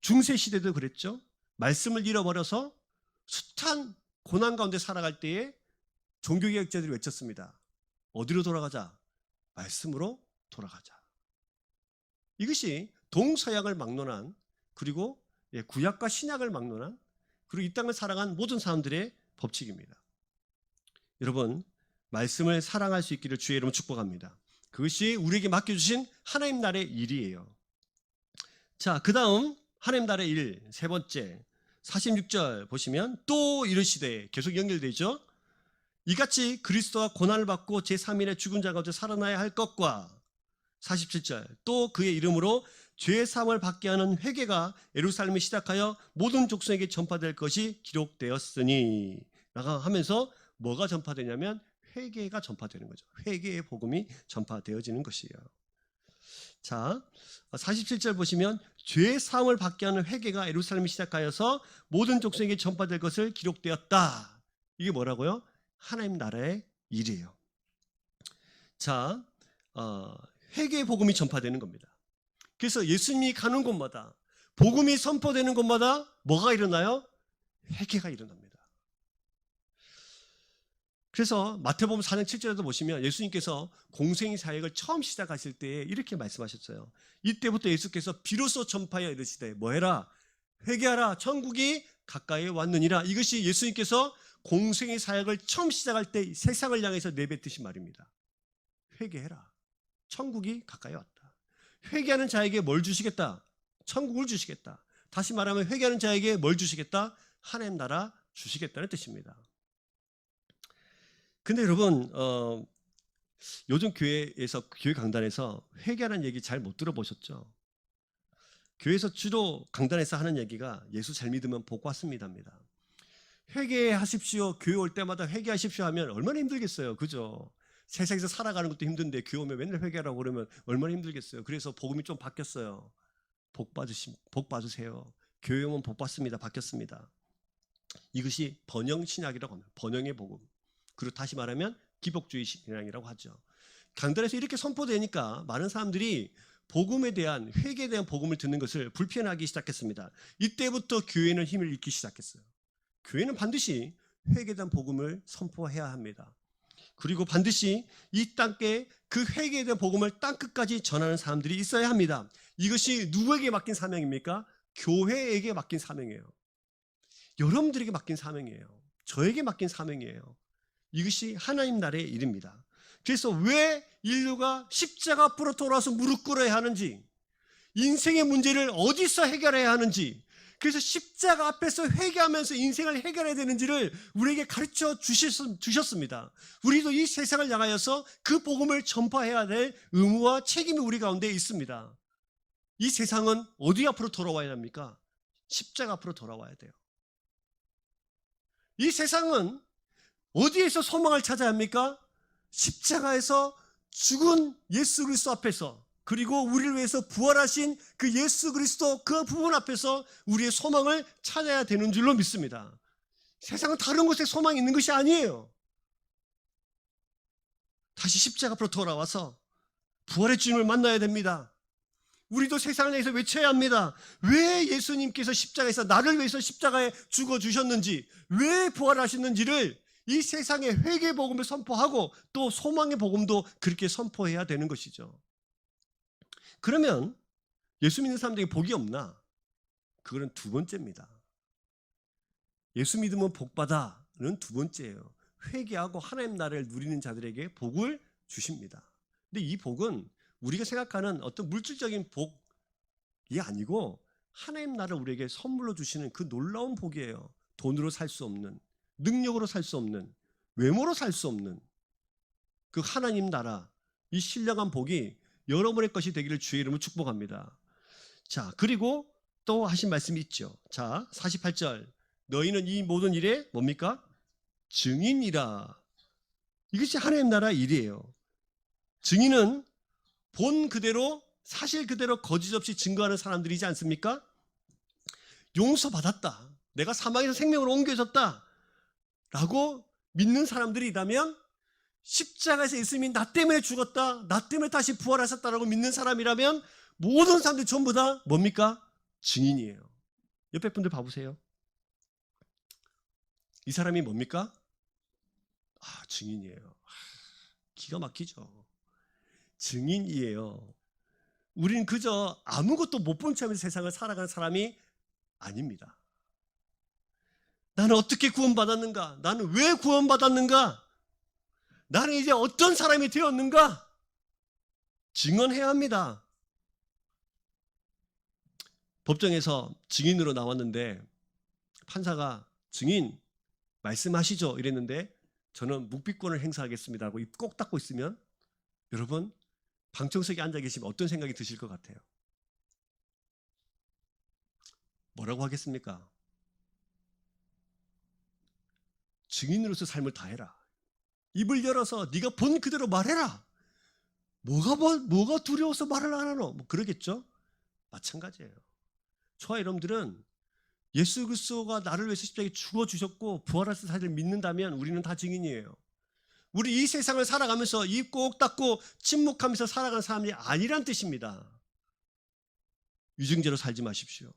중세 시대도 그랬죠. 말씀을 잃어버려서 숱한 고난 가운데 살아갈 때에 종교개혁자들이 외쳤습니다. 어디로 돌아가자? 말씀으로 돌아가자. 이것이 동서양을 막론한, 그리고 구약과 신약을 막론한, 그리고 이 땅을 살아간 모든 사람들의 법칙입니다. 여러분, 말씀을 사랑할 수 있기를 주의 이름으로 축복합니다. 그것이 우리에게 맡겨주신 하나님 나라의 일이에요. 자, 그 다음 하나님 나라의 일, 세 번째 46절 보시면 또 이르시되, 계속 연결되죠. 이같이 그리스도가 고난을 받고 제3일에 죽은 자 가운데 살아나야 할 것과, 47절 또 그의 이름으로 죄 사함을 받게 하는 회개가 예루살렘에 시작하여 모든 족속에게 전파될 것이 기록되었으니, 라고 하면서 뭐가 전파되냐면 회개가 전파되는 거죠. 회개의 복음이 전파되어지는 것이에요. 자, 47절 보시면 죄 사함을 받게 하는 회개가 예루살렘에 시작하여서 모든 족속에게 전파될 것을 기록되었다. 이게 뭐라고요? 하나님 나라의 일이에요. 자, 회개의 복음이 전파되는 겁니다. 그래서 예수님이 가는 곳마다, 복음이 선포되는 곳마다 뭐가 일어나요? 회개가 일어납니다. 그래서 마태복음 4장 7절에도 보시면 예수님께서 공생의 사역을 처음 시작하실 때 이렇게 말씀하셨어요. 이때부터 예수께서 비로소 전파하여 이르시되 뭐해라? 회개하라, 천국이 가까이 왔느니라. 이것이 예수님께서 공생의 사역을 처음 시작할 때 세상을 향해서 내뱉으신 말입니다. 회개해라, 천국이 가까이 왔다. 회개하는 자에게 뭘 주시겠다? 천국을 주시겠다. 다시 말하면 회개하는 자에게 뭘 주시겠다? 하나님 나라 주시겠다는 뜻입니다. 근데 여러분, 요즘 교회에서, 교회 강단에서 회개하는 얘기 잘 못 들어보셨죠? 교회에서 주로 강단에서 하는 얘기가 예수 잘 믿으면 복 받습니다입니다. 회개하십시오, 교회 올 때마다 회개하십시오 하면 얼마나 힘들겠어요, 그죠? 세상에서 살아가는 것도 힘든데 교회 오면 맨날 회개하라고 그러면 얼마나 힘들겠어요. 그래서 복음이 좀 바뀌었어요. 복 받으세요. 교회 오면 복 받습니다. 바뀌었습니다. 이것이 번영 신학이라고 합니다. 번영의 복음. 그리고 다시 말하면 기복주의 신앙이라고 하죠. 강단에서 이렇게 선포되니까 많은 사람들이 복음에 대한, 회개에 대한 복음을 듣는 것을 불편하기 시작했습니다. 이때부터 교회는 힘을 잃기 시작했어요. 교회는 반드시 회개에 대한 복음을 선포해야 합니다. 그리고 반드시 이 땅에 그 회개에 대한 복음을 땅끝까지 전하는 사람들이 있어야 합니다. 이것이 누구에게 맡긴 사명입니까? 교회에게 맡긴 사명이에요. 여러분들에게 맡긴 사명이에요. 저에게 맡긴 사명이에요. 이것이 하나님 나라의 일입니다. 그래서 왜 인류가 십자가 앞으로 돌아와서 무릎 꿇어야 하는지, 인생의 문제를 어디서 해결해야 하는지, 그래서 십자가 앞에서 회개하면서 인생을 해결해야 되는지를 우리에게 가르쳐 주셨습니다. 우리도 이 세상을 향하여서 그 복음을 전파해야 될 의무와 책임이 우리 가운데 있습니다. 이 세상은 어디 앞으로 돌아와야 합니까? 십자가 앞으로 돌아와야 돼요. 이 세상은 어디에서 소망을 찾아야 합니까? 십자가에서 죽은 예수 그리스도 앞에서, 그리고 우리를 위해서 부활하신 그 예수 그리스도 그 부분 앞에서 우리의 소망을 찾아야 되는 줄로 믿습니다. 세상은 다른 곳에 소망이 있는 것이 아니에요. 다시 십자가 앞으로 돌아와서 부활의 주님을 만나야 됩니다. 우리도 세상을 향해서 외쳐야 합니다. 왜 예수님께서 십자가에서 나를 위해서 십자가에 죽어주셨는지, 왜 부활하셨는지를 이 세상에 회개의 복음을 선포하고 또 소망의 복음도 그렇게 선포해야 되는 것이죠. 그러면 예수 믿는 사람들에게 복이 없나? 그거는 두 번째입니다. 예수 믿으면 복받아는 두 번째예요. 회개하고 하나님 나라를 누리는 자들에게 복을 주십니다. 근데 이 복은 우리가 생각하는 어떤 물질적인 복이 아니고 하나님 나라를 우리에게 선물로 주시는 그 놀라운 복이에요. 돈으로 살 수 없는, 능력으로 살 수 없는, 외모로 살 수 없는 그 하나님 나라, 이 신령한 복이 여러분의 것이 되기를 주의 이름으로 축복합니다. 자, 그리고 또 하신 말씀이 있죠. 자, 48절. 너희는 이 모든 일에 뭡니까? 증인이라. 이것이 하나님 나라 일이에요. 증인은 본 그대로, 사실 그대로 거짓 없이 증거하는 사람들이지 않습니까? 용서받았다, 내가 사망에서 생명으로 옮겨졌다 라고 믿는 사람들이라면, 십자가에서 예수님이 나 때문에 죽었다, 나 때문에 다시 부활하셨다라고 믿는 사람이라면 모든 사람들이 전부 다 뭡니까? 증인이에요. 옆에 분들 봐보세요. 이 사람이 뭡니까? 증인이에요. 기가 막히죠. 증인이에요. 우리는 그저 아무것도 못 본 채 하면서 세상을 살아가는 사람이 아닙니다. 나는 어떻게 구원받았는가? 나는 왜 구원받았는가? 나는 이제 어떤 사람이 되었는가? 증언해야 합니다. 법정에서 증인으로 나왔는데 판사가 증인 말씀하시죠 이랬는데, 저는 묵비권을 행사하겠습니다 하고 입 꼭 닫고 있으면 여러분 방청석에 앉아 계시면 어떤 생각이 드실 것 같아요? 뭐라고 하겠습니까? 증인으로서 삶을 다해라. 입을 열어서 네가 본 그대로 말해라. 뭐가 두려워서 말을 안 하노? 뭐 그러겠죠? 마찬가지예요. 저와 여러분들은 예수 그리스도가 나를 위해서 십자가에 죽어주셨고 부활하신 사실을 믿는다면 우리는 다 증인이에요. 우리 이 세상을 살아가면서 입 꼭 닫고 침묵하면서 살아가는 사람이 아니란 뜻입니다. 유증자로 살지 마십시오.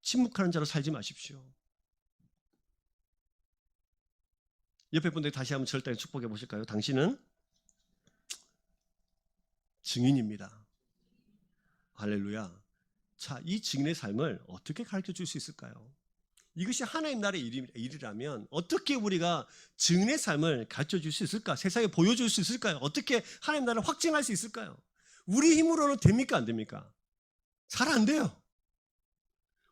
침묵하는 자로 살지 마십시오. 옆에 분들 다시 한번 절대 축복해 보실까요? 당신은 증인입니다. 할렐루야. 자, 이 증인의 삶을 어떻게 가르쳐 줄 수 있을까요? 이것이 하나님 나라의 일이라면 어떻게 우리가 증인의 삶을 가르쳐 줄 수 있을까? 세상에 보여줄 수 있을까요? 어떻게 하나님 나라를 확증할 수 있을까요? 우리 힘으로는 됩니까? 안 됩니까? 잘 안 돼요.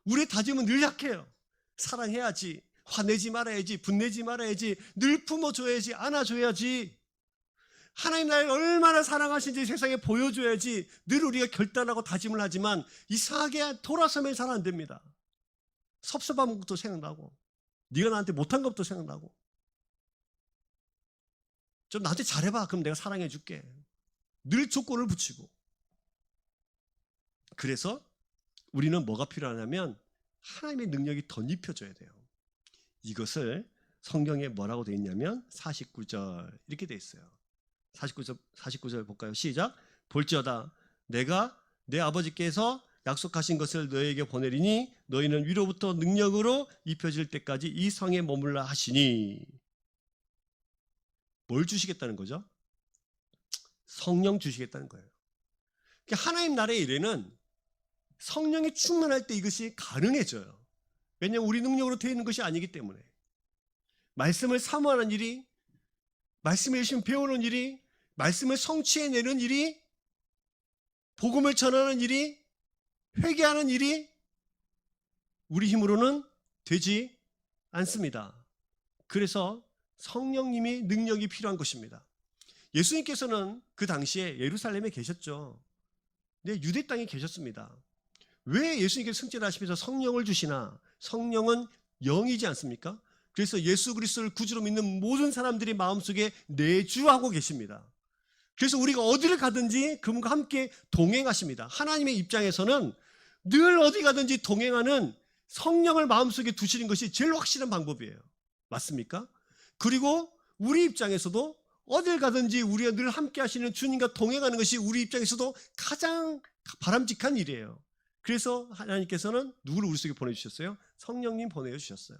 우리의 다짐은 늘 약해요. 사랑해야지, 화내지 말아야지, 분내지 말아야지, 늘 품어줘야지, 안아줘야지, 하나님 나를 얼마나 사랑하신지 세상에 보여줘야지 늘 우리가 결단하고 다짐을 하지만 이상하게 돌아서면 잘 안 됩니다. 섭섭한 것도 생각나고 네가 나한테 못한 것도 생각나고, 좀 나한테 잘해봐 그럼 내가 사랑해 줄게, 늘 조건을 붙이고. 그래서 우리는 뭐가 필요하냐면 하나님의 능력이 덧입혀져야 돼요. 이것을 성경에 뭐라고 되어 있냐면 49절 이렇게 되어 있어요. 49절 볼까요? 시작. 볼지어다 내가 내 아버지께서 약속하신 것을 너희에게 보내리니 너희는 위로부터 능력으로 입혀질 때까지 이 성에 머물라 하시니. 뭘 주시겠다는 거죠? 성령 주시겠다는 거예요. 그러니까 하나님 나라의 일에는 성령이 충만할 때 이것이 가능해져요. 왜냐하면 우리 능력으로 되어 있는 것이 아니기 때문에. 말씀을 사모하는 일이, 말씀을 열심히 배우는 일이, 말씀을 성취해내는 일이, 복음을 전하는 일이, 회개하는 일이 우리 힘으로는 되지 않습니다. 그래서 성령님이 능력이 필요한 것입니다. 예수님께서는 그 당시에 예루살렘에 계셨죠. 네, 유대 땅에 계셨습니다. 왜 예수님께서 승천을 하시면서 성령을 주시나? 성령은 영이지 않습니까? 그래서 예수 그리스도를 구주로 믿는 모든 사람들이 마음속에 내주하고 계십니다. 그래서 우리가 어디를 가든지 그분과 함께 동행하십니다. 하나님의 입장에서는 늘 어디 가든지 동행하는 성령을 마음속에 두시는 것이 제일 확실한 방법이에요. 맞습니까? 그리고 우리 입장에서도 어딜 가든지 우리가 늘 함께 하시는 주님과 동행하는 것이 우리 입장에서도 가장 바람직한 일이에요. 그래서 하나님께서는 누구를 우리 속에 보내주셨어요? 성령님 보내주셨어요.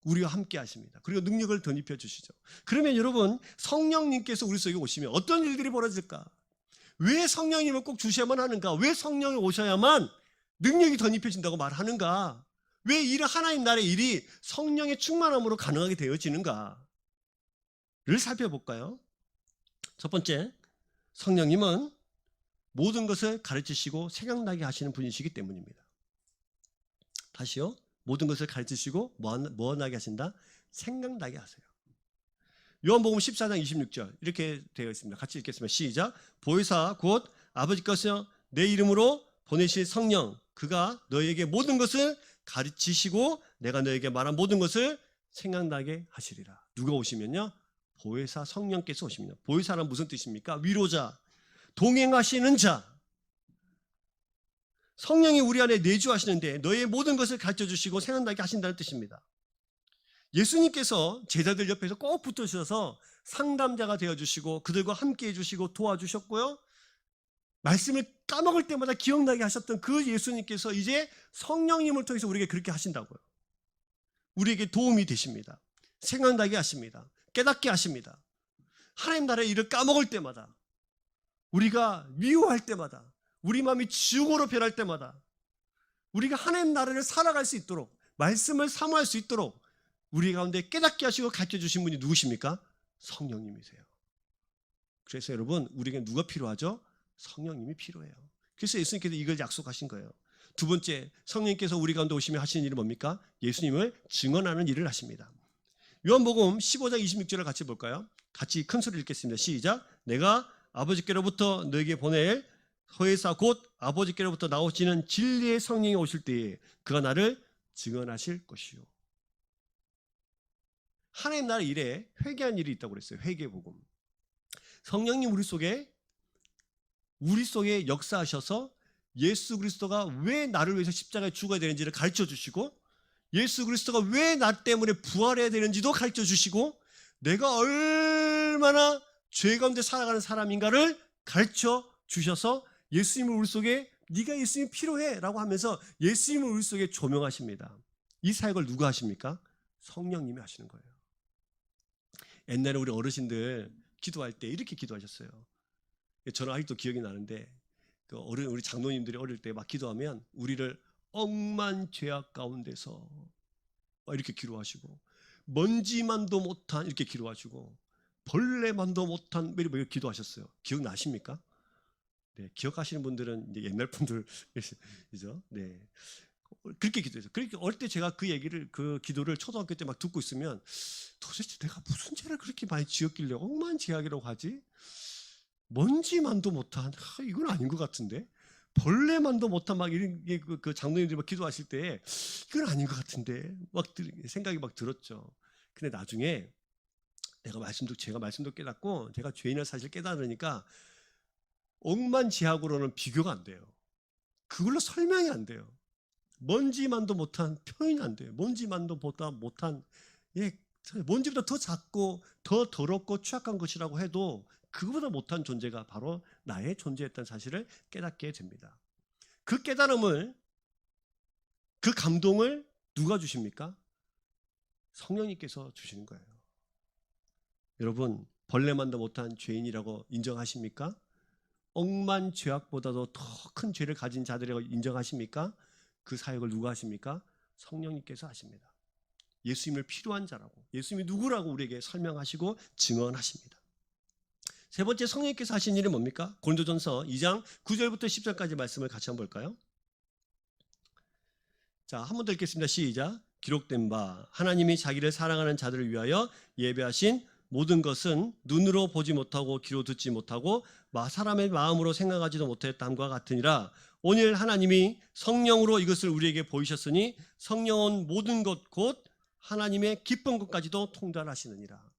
우리와 함께 하십니다. 그리고 능력을 덧입혀 주시죠. 그러면 여러분, 성령님께서 우리 속에 오시면 어떤 일들이 벌어질까? 왜 성령님을 꼭 주셔야만 하는가? 왜 성령이 오셔야만 능력이 덧입혀진다고 말하는가? 왜 이 하나님 나라의 일이 성령의 충만함으로 가능하게 되어지는가를 살펴볼까요? 첫 번째, 성령님은 모든 것을 가르치시고 생각나게 하시는 분이시기 때문입니다. 다시요. 모든 것을 가르치시고 뭐 나게 하신다? 생각나게 하세요. 요한복음 14장 26절 이렇게 되어 있습니다. 같이 읽겠습니다. 시작. 보혜사 곧 아버지께서 내 이름으로 보내실 성령, 그가 너희에게 모든 것을 가르치시고 내가 너희에게 말한 모든 것을 생각나게 하시리라. 누가 오시면요? 보혜사 성령께서 오십니다. 보혜사란 무슨 뜻입니까? 위로자, 동행하시는 자. 성령이 우리 안에 내주하시는데 너희의 모든 것을 가르쳐주시고 생각나게 하신다는 뜻입니다. 예수님께서 제자들 옆에서 꼭 붙으셔서 상담자가 되어주시고 그들과 함께 해주시고 도와주셨고요. 말씀을 까먹을 때마다 기억나게 하셨던 그 예수님께서 이제 성령님을 통해서 우리에게 그렇게 하신다고요. 우리에게 도움이 되십니다. 생각나게 하십니다. 깨닫게 하십니다. 하나님 나라의 일을 까먹을 때마다, 우리가 미워할 때마다, 우리 마음이 지옥으로 변할 때마다 우리가 하나님 나라를 살아갈 수 있도록, 말씀을 사모할 수 있도록 우리 가운데 깨닫게 하시고 가르쳐 주신 분이 누구십니까? 성령님이세요. 그래서 여러분, 우리에게 누가 필요하죠? 성령님이 필요해요. 그래서 예수님께서 이걸 약속하신 거예요. 두 번째, 성령님께서 우리 가운데 오시며 하시는 일은 뭡니까? 예수님을 증언하는 일을 하십니다. 요한복음 15장 26절을 같이 볼까요? 같이 큰 소리를 읽겠습니다. 시작. 내가 아버지께로부터 너에게 보낼 보혜사 곧 아버지께로부터 나오시는 진리의 성령이 오실 때에 그가 나를 증언하실 것이요. 하나님 나라 일에 회개한 일이 있다고 그랬어요. 회개복음. 성령님 우리 속에 역사하셔서 예수 그리스도가 왜 나를 위해서 십자가에 죽어야 되는지를 가르쳐 주시고, 예수 그리스도가 왜 나 때문에 부활해야 되는지도 가르쳐 주시고, 내가 얼마나 죄 가운데 살아가는 사람인가를 가르쳐 주셔서 예수님을 우리 속에, 네가 예수님이 필요해 라고 하면서 예수님을 우리 속에 조명하십니다. 이 사역을 누가 하십니까? 성령님이 하시는 거예요. 옛날에 우리 어르신들 기도할 때 이렇게 기도하셨어요. 저는 아직도 기억이 나는데, 우리 장로님들이 어릴 때 막 기도하면 우리를 억만 죄악 가운데서 이렇게 기도하시고, 먼지만도 못한 이렇게 기도하시고, 벌레만도 못한 이렇게 기도하셨어요. 기억나십니까? 네, 기억하시는 분들은 이제 옛날 분들이죠. 네, 그렇게 기도했어요. 그렇게 어릴 때 제가 그 기도를 초등학교 때 막 듣고 있으면 도대체 내가 무슨 죄를 그렇게 많이 지었길래 억만 죄악이라고 하지? 먼지만도 못한, 이건 아닌 것 같은데, 벌레만도 못한 막 이런 그 장로님들이 막 기도하실 때 이건 아닌 것 같은데 막 생각이 막 들었죠. 근데 나중에 제가 말씀도 깨닫고 제가 죄인을 사실 깨달으니까 억만지약으로는 비교가 안 돼요. 그걸로 설명이 안 돼요. 먼지만도 못한 표현이 안 돼요. 먼지만도 보다 못한, 먼지보다 더 작고 더 더럽고 취약한 것이라고 해도 그거보다 못한 존재가 바로 나의 존재였다는 사실을 깨닫게 됩니다. 그 깨달음을, 그 감동을 누가 주십니까? 성령님께서 주시는 거예요. 여러분, 벌레만도 못한 죄인이라고 인정하십니까? 억만 죄악보다도 더 큰 죄를 가진 자들이라고 인정하십니까? 그 사역을 누가 하십니까? 성령님께서 하십니다. 예수님을 필요한 자라고, 예수님이 누구라고 우리에게 설명하시고 증언하십니다. 세 번째, 성령님께서 하신 일은 뭡니까? 고린도전서 2장 9절부터 10절까지 말씀을 같이 한번 볼까요? 자, 한 번 더 읽겠습니다. 시작. 기록된 바 하나님이 자기를 사랑하는 자들을 위하여 예배하신 모든 것은 눈으로 보지 못하고 귀로 듣지 못하고 사람의 마음으로 생각하지도 못했다함과 같으니라. 오늘 하나님이 성령으로 이것을 우리에게 보이셨으니 성령은 모든 것 곧 하나님의 기쁜 것까지도 통달하시느니라.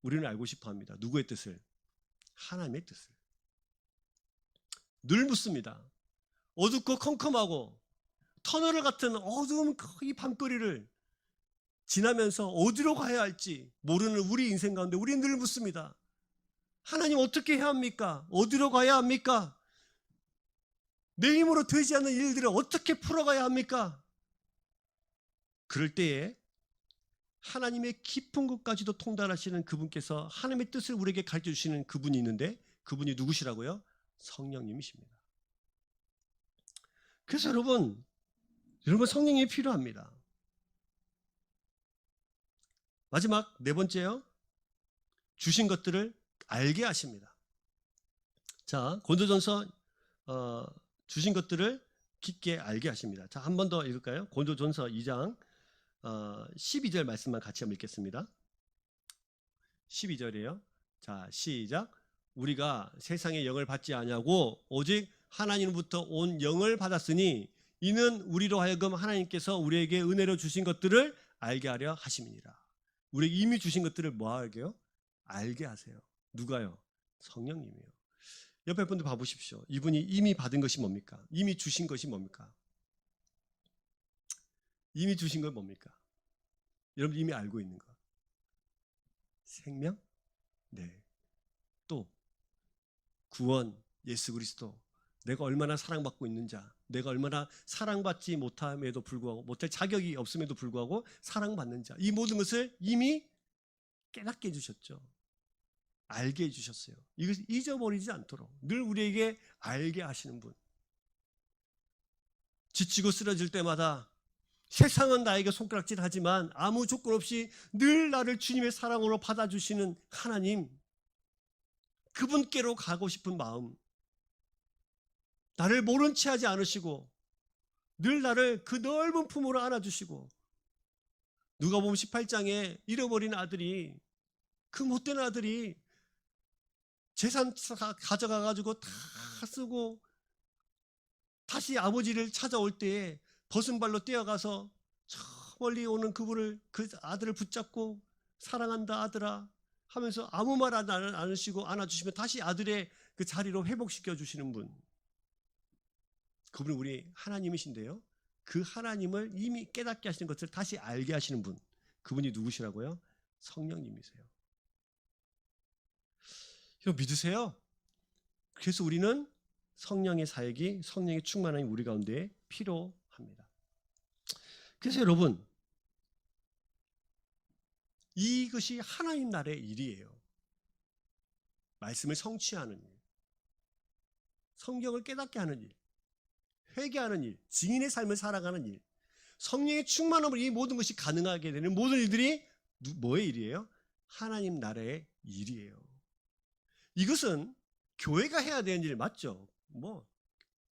우리는 알고 싶어합니다. 누구의 뜻을? 하나님의 뜻을. 늘 묻습니다. 어둡고 컴컴하고 터널 같은 어두운 이 밤거리를 지나면서 어디로 가야 할지 모르는 우리 인생 가운데 우리는 늘 묻습니다. 하나님, 어떻게 해야 합니까? 어디로 가야 합니까? 내 힘으로 되지 않는 일들을 어떻게 풀어가야 합니까? 그럴 때에 하나님의 깊은 곳까지도 통달하시는 그분께서 하나님의 뜻을 우리에게 가르쳐 주시는 그분이 있는데, 그분이 누구시라고요? 성령님이십니다. 그래서 여러분 성령이 필요합니다. 마지막 네 번째요. 주신 것들을 알게 하십니다. 자, 고린도전서 주신 것들을 깊게 알게 하십니다. 자, 한 번 더 읽을까요? 고린도전서 2장 12절 말씀만 같이 한번 읽겠습니다. 12절이에요. 자, 시작. 우리가 세상의 영을 받지 아니하고 오직 하나님으로부터 온 영을 받았으니 이는 우리로 하여금 하나님께서 우리에게 은혜로 주신 것들을 알게 하려 하심이니라. 우리에게 이미 주신 것들을 뭐 하게요? 알게 하세요. 누가요? 성령님이요. 옆에 분들 봐보십시오. 이분이 이미 받은 것이 뭡니까? 이미 주신 것이 뭡니까? 이미 주신 건 뭡니까? 여러분 이미 알고 있는 것. 생명? 네. 또 구원, 예수 그리스도. 내가 얼마나 사랑받고 있는 자, 내가 얼마나 사랑받지 못함에도 불구하고, 못할 자격이 없음에도 불구하고 사랑받는 자, 이 모든 것을 이미 깨닫게 해주셨죠. 알게 해주셨어요. 이것을 잊어버리지 않도록 늘 우리에게 알게 하시는 분. 지치고 쓰러질 때마다 세상은 나에게 손가락질하지만 아무 조건 없이 늘 나를 주님의 사랑으로 받아주시는 하나님, 그분께로 가고 싶은 마음, 나를 모른 채 하지 않으시고 늘 나를 그 넓은 품으로 안아주시고, 누가복음 18장에 잃어버린 아들이, 그 못된 아들이 재산 가져가가지고 다 쓰고 다시 아버지를 찾아올 때에 벗은 발로 뛰어가서 저 멀리 오는 그분을, 그 아들을 붙잡고 사랑한다 아들아 하면서 아무 말 안 하시고 안아주시면 다시 아들의 그 자리로 회복시켜 주시는 분, 그분이 우리 하나님이신데요, 그 하나님을 이미 깨닫게 하시는 것을 다시 알게 하시는 분, 그분이 누구시라고요? 성령님이세요. 이거 믿으세요? 그래서 우리는 성령의 사역이, 성령의 충만함이 우리 가운데 필요합니다. 그래서 여러분, 이것이 하나님 나라의 일이에요. 말씀을 성취하는 일, 성경을 깨닫게 하는 일, 회개하는 일, 증인의 삶을 살아가는 일, 성령의 충만함으로 이 모든 것이 가능하게 되는 모든 일들이 뭐의 일이에요? 하나님 나라의 일이에요. 이것은 교회가 해야 되는 일 맞죠?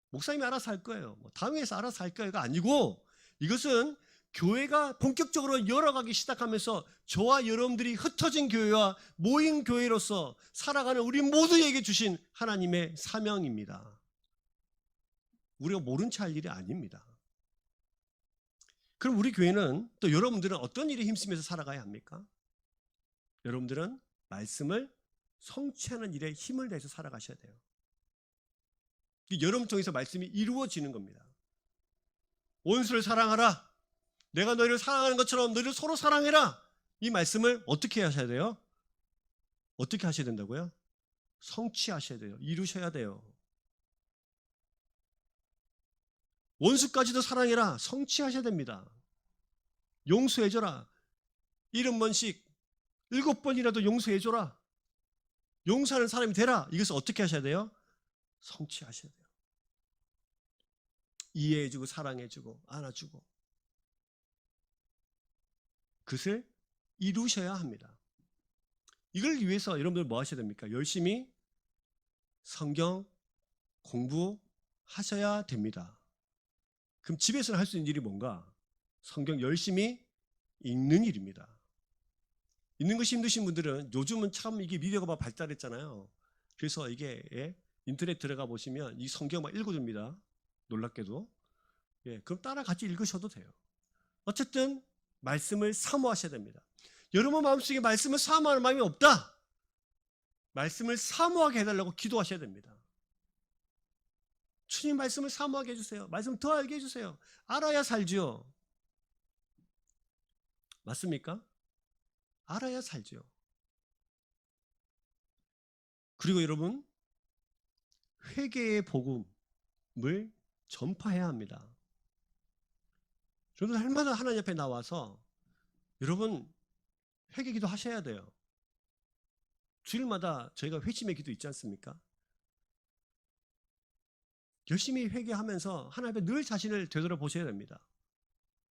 목사님이 알아서 할 거예요. 당회에서 알아서 할 거예요가 아니고, 이것은 교회가 본격적으로 열어가기 시작하면서 저와 여러분들이 흩어진 교회와 모인 교회로서 살아가는 우리 모두에게 주신 하나님의 사명입니다. 우리가 모른 채 할 일이 아닙니다. 그럼 우리 교회는, 또 여러분들은 어떤 일에 힘쓰면서 살아가야 합니까? 여러분들은 말씀을 성취하는 일에 힘을 내서 살아가셔야 돼요. 여러분 통해서 말씀이 이루어지는 겁니다. 원수를 사랑하라, 내가 너희를 사랑하는 것처럼 너희를 서로 사랑해라, 이 말씀을 어떻게 하셔야 돼요? 어떻게 하셔야 된다고요? 성취하셔야 돼요. 이루셔야 돼요. 원수까지도 사랑해라, 성취하셔야 됩니다. 용서해줘라, 70번씩 7번이라도 용서해줘라. 용서하는 사람이 되라. 이것을 어떻게 하셔야 돼요? 성취하셔야 돼요. 이해해주고 사랑해주고 안아주고 그것을 이루셔야 합니다. 이걸 위해서 여러분들 뭐 하셔야 됩니까? 열심히 성경 공부하셔야 됩니다. 그럼 집에서는 할 수 있는 일이 뭔가? 성경 열심히 읽는 일입니다. 읽는 것이 힘드신 분들은 요즘은 참 이게 미디어가 막 발달했잖아요. 그래서 이게 인터넷 들어가 보시면 이 성경 막 읽어줍니다. 놀랍게도. 그럼 따라 같이 읽으셔도 돼요. 어쨌든 말씀을 사모하셔야 됩니다. 여러분 마음속에 말씀을 사모하는 마음이 없다. 말씀을 사모하게 해달라고 기도하셔야 됩니다. 주님 말씀을 사모하게 해주세요. 말씀을 더 알게 해주세요. 알아야 살죠. 맞습니까? 알아야 살죠. 그리고 여러분 회개의 복음을 전파해야 합니다. 여러분 할마다 하나님 앞에 나와서 여러분 회개기도 하셔야 돼요. 주일마다 저희가 회심의 기도 있지 않습니까? 열심히 회개하면서 하나님 앞에 늘 자신을 되돌아보셔야 됩니다.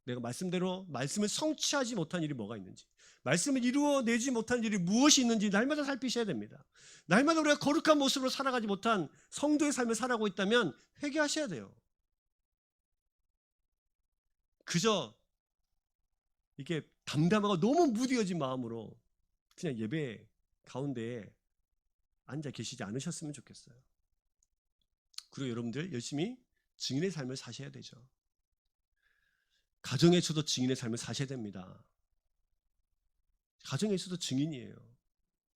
내가 말씀대로 말씀을 성취하지 못한 일이 뭐가 있는지, 말씀을 이루어내지 못한 일이 무엇이 있는지 날마다 살피셔야 됩니다. 날마다 우리가 거룩한 모습으로 살아가지 못한 성도의 삶을 살아가고 있다면 회개하셔야 돼요. 그저 이게 담담하고 너무 무뎌진 마음으로 그냥 예배 가운데에 앉아 계시지 않으셨으면 좋겠어요. 그리고 여러분들 열심히 증인의 삶을 사셔야 되죠. 가정에서도 증인의 삶을 사셔야 됩니다. 가정에서도 증인이에요.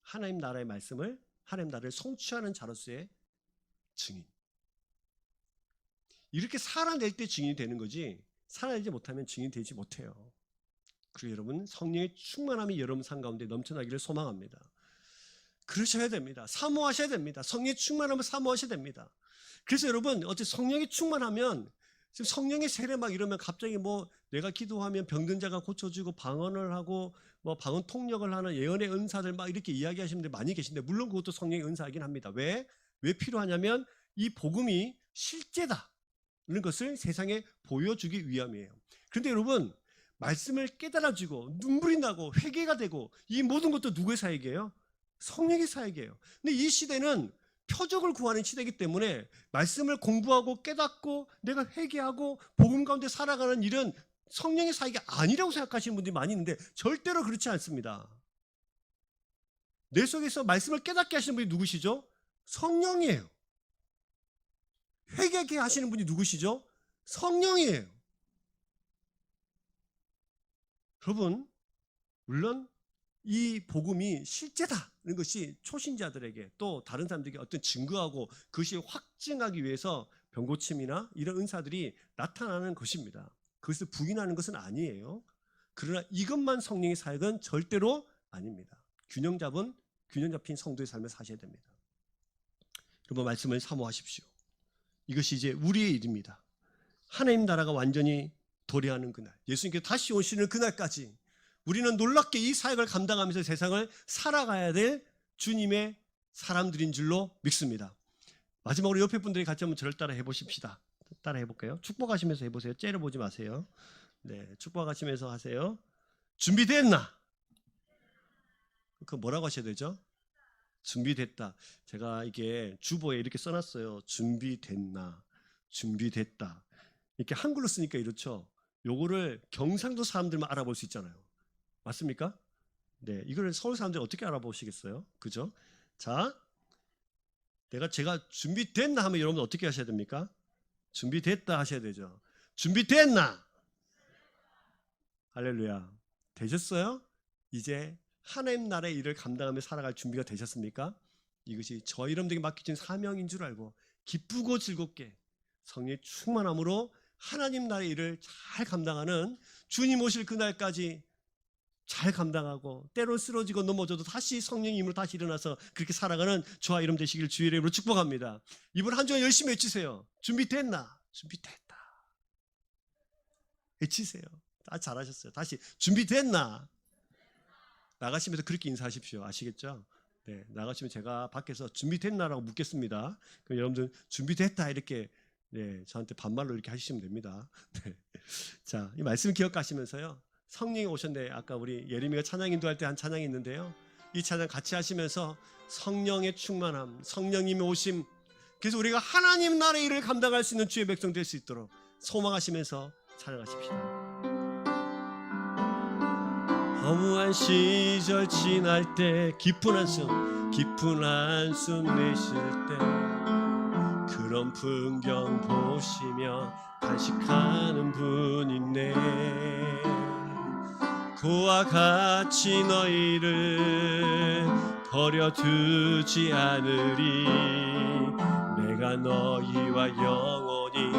하나님 나라의 말씀을, 하나님 나라를 성취하는 자로서의 증인. 이렇게 살아낼 때 증인이 되는 거지, 살아내지 못하면 증인이 되지 못해요. 그리고 여러분 성령의 충만함이 여러분 삶 가운데 넘쳐나기를 소망합니다. 그러셔야 됩니다. 사모하셔야 됩니다. 성령의 충만함을 사모하셔야 됩니다. 그래서 여러분 어떻게 성령이 충만하면 지금 성령의 세례 막 이러면 갑자기 뭐 내가 기도하면 병든 자가 고쳐지고 방언을 하고 뭐 방언 통역을 하는 예언의 은사들 막 이렇게 이야기하시는 분들 많이 계신데 물론 그것도 성령의 은사이긴 합니다. 왜 필요하냐면 이 복음이 실제다 이런 것을 세상에 보여주기 위함이에요. 그런데 여러분 말씀을 깨달아지고 눈물이 나고 회개가 되고 이 모든 것도 누구의 사역이에요? 성령의 사역이에요. 근데 이 시대는 표적을 구하는 시대이기 때문에 말씀을 공부하고 깨닫고 내가 회개하고 복음 가운데 살아가는 일은 성령의 사역이 아니라고 생각하시는 분들이 많이 있는데 절대로 그렇지 않습니다. 내 속에서 말씀을 깨닫게 하시는 분이 누구시죠? 성령이에요. 회개하게 하시는 분이 누구시죠? 성령이에요. 여러분 물론 이 복음이 실제다는 것이 초신자들에게 또 다른 사람들에게 어떤 증거하고 그것이 확증하기 위해서 병고침이나 이런 은사들이 나타나는 것입니다. 그것을 부인하는 것은 아니에요. 그러나 이것만 성령의 사역은 절대로 아닙니다. 균형 잡힌 성도의 삶을 사셔야 됩니다. 여러분 말씀을 사모하십시오. 이것이 이제 우리의 일입니다. 하나님 나라가 완전히 도래하는 그날, 예수님께서 다시 오시는 그날까지 우리는 놀랍게 이 사역을 감당하면서 세상을 살아가야 될 주님의 사람들인 줄로 믿습니다. 마지막으로 옆에 분들이 같이 한번 저를 따라 해보십시다. 따라 해볼까요? 축복하시면서 해보세요. 째려보지 마세요. 네, 축복하시면서 하세요. 준비됐나? 그 뭐라고 하셔야 되죠? 준비됐다. 제가 이게 주보에 이렇게 써놨어요. 준비됐나? 준비됐다. 이렇게 한글로 쓰니까 이렇죠. 요거를 경상도 사람들만 알아볼 수 있잖아요. 맞습니까? 네, 이걸 서울 사람들이 어떻게 알아보시겠어요? 그죠? 자, 제가 준비됐나 하면 여러분 어떻게 하셔야 됩니까? 준비됐다 하셔야 되죠. 준비됐나? 할렐루야. 되셨어요? 이제 하나님 나라의 일을 감당하며 살아갈 준비가 되셨습니까? 이것이 저 여러분들에게 맡겨진 사명인 줄 알고 기쁘고 즐겁게 성령의 충만함으로 하나님 나라의 일을 잘 감당하는 주님 오실 그날까지 잘 감당하고 때로 쓰러지고 넘어져도 다시 성령의 힘으로 다시 일어나서 그렇게 살아가는 저와 여러분 되시길 주의 이름으로 축복합니다. 이번 한 주간 열심히 외치세요. 준비됐나? 준비됐다. 외치세요. 다 잘하셨어요. 다시 준비됐나? 나가시면서 그렇게 인사하십시오. 아시겠죠? 네, 나가시면 제가 밖에서 준비됐나라고 묻겠습니다. 그럼 여러분들 준비됐다 이렇게 네, 저한테 반말로 이렇게 하시면 됩니다. 네. 자, 이 말씀 기억하시면서요. 성령이 오셨네. 아까 우리 예림이가 찬양 인도할 때 한 찬양이 있는데요. 이 찬양 같이 하시면서 성령의 충만함, 성령님의 오심, 그래서 우리가 하나님 나라의 일을 감당할 수 있는 주의 백성 될 수 있도록 소망하시면서 찬양하십시다. 허무한 시절 지날 때 깊은 한숨 내쉴 때 그런 풍경 보시며 단식하는 분 있네. 그와 같이 너희를 버려두지 않으리. 내가 너희와 영원히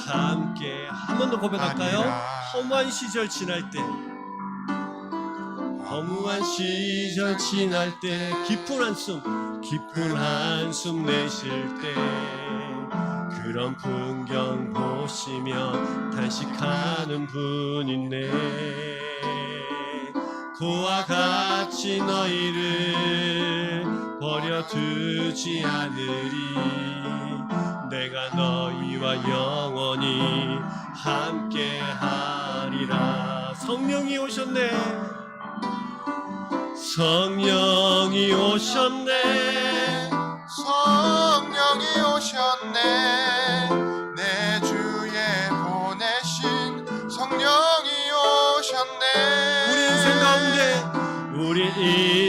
함께. 한 번 더 고백할까요? 허무한 시절 지날 때, 허무한 시절 지날 때 깊은 한숨 내쉴 때 그런 풍경 보시며 단식하는 분 있네. 그와 같이 너희를 버려두지 않으리. 내가 너희와 영원히 함께하리라. 성령이 오셨네. 성령이 오셨네. 성령이 오셨네. 내 주에 보내신 성령이 오셨네. 우리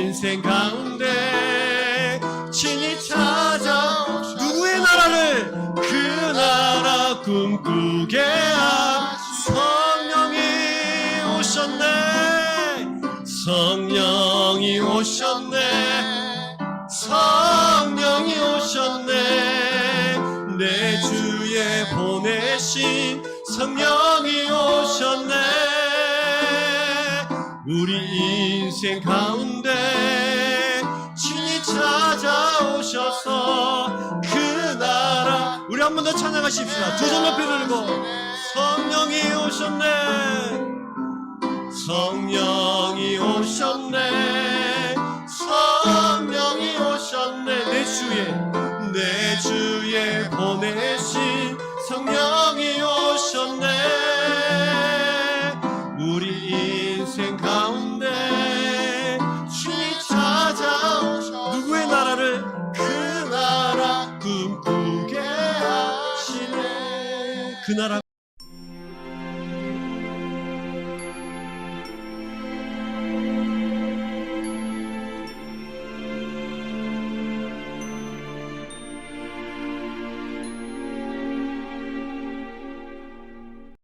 인생 가운데 친히 찾아 누구의 나라를 그 나라 꿈꾸게 한 성령이 오셨네. 성령이 오셨네. 성령이 오셨네. 내 주에 보내신 성령이 오셨네. 우리 인생 가운데 친히 찾아오셔서 그 나라. 우리 한 번 더 찬양하십시다. 두 손 높이 들고 성령이 오셨네. 성령이 오셨네. 성령이 오셨네. 내 주에 보내신 성령이 오셨네. 우리 인생 가운데 친히 찾아오셔서 누구의 나라를 그 나라 꿈꾸게 하시네. 그 나라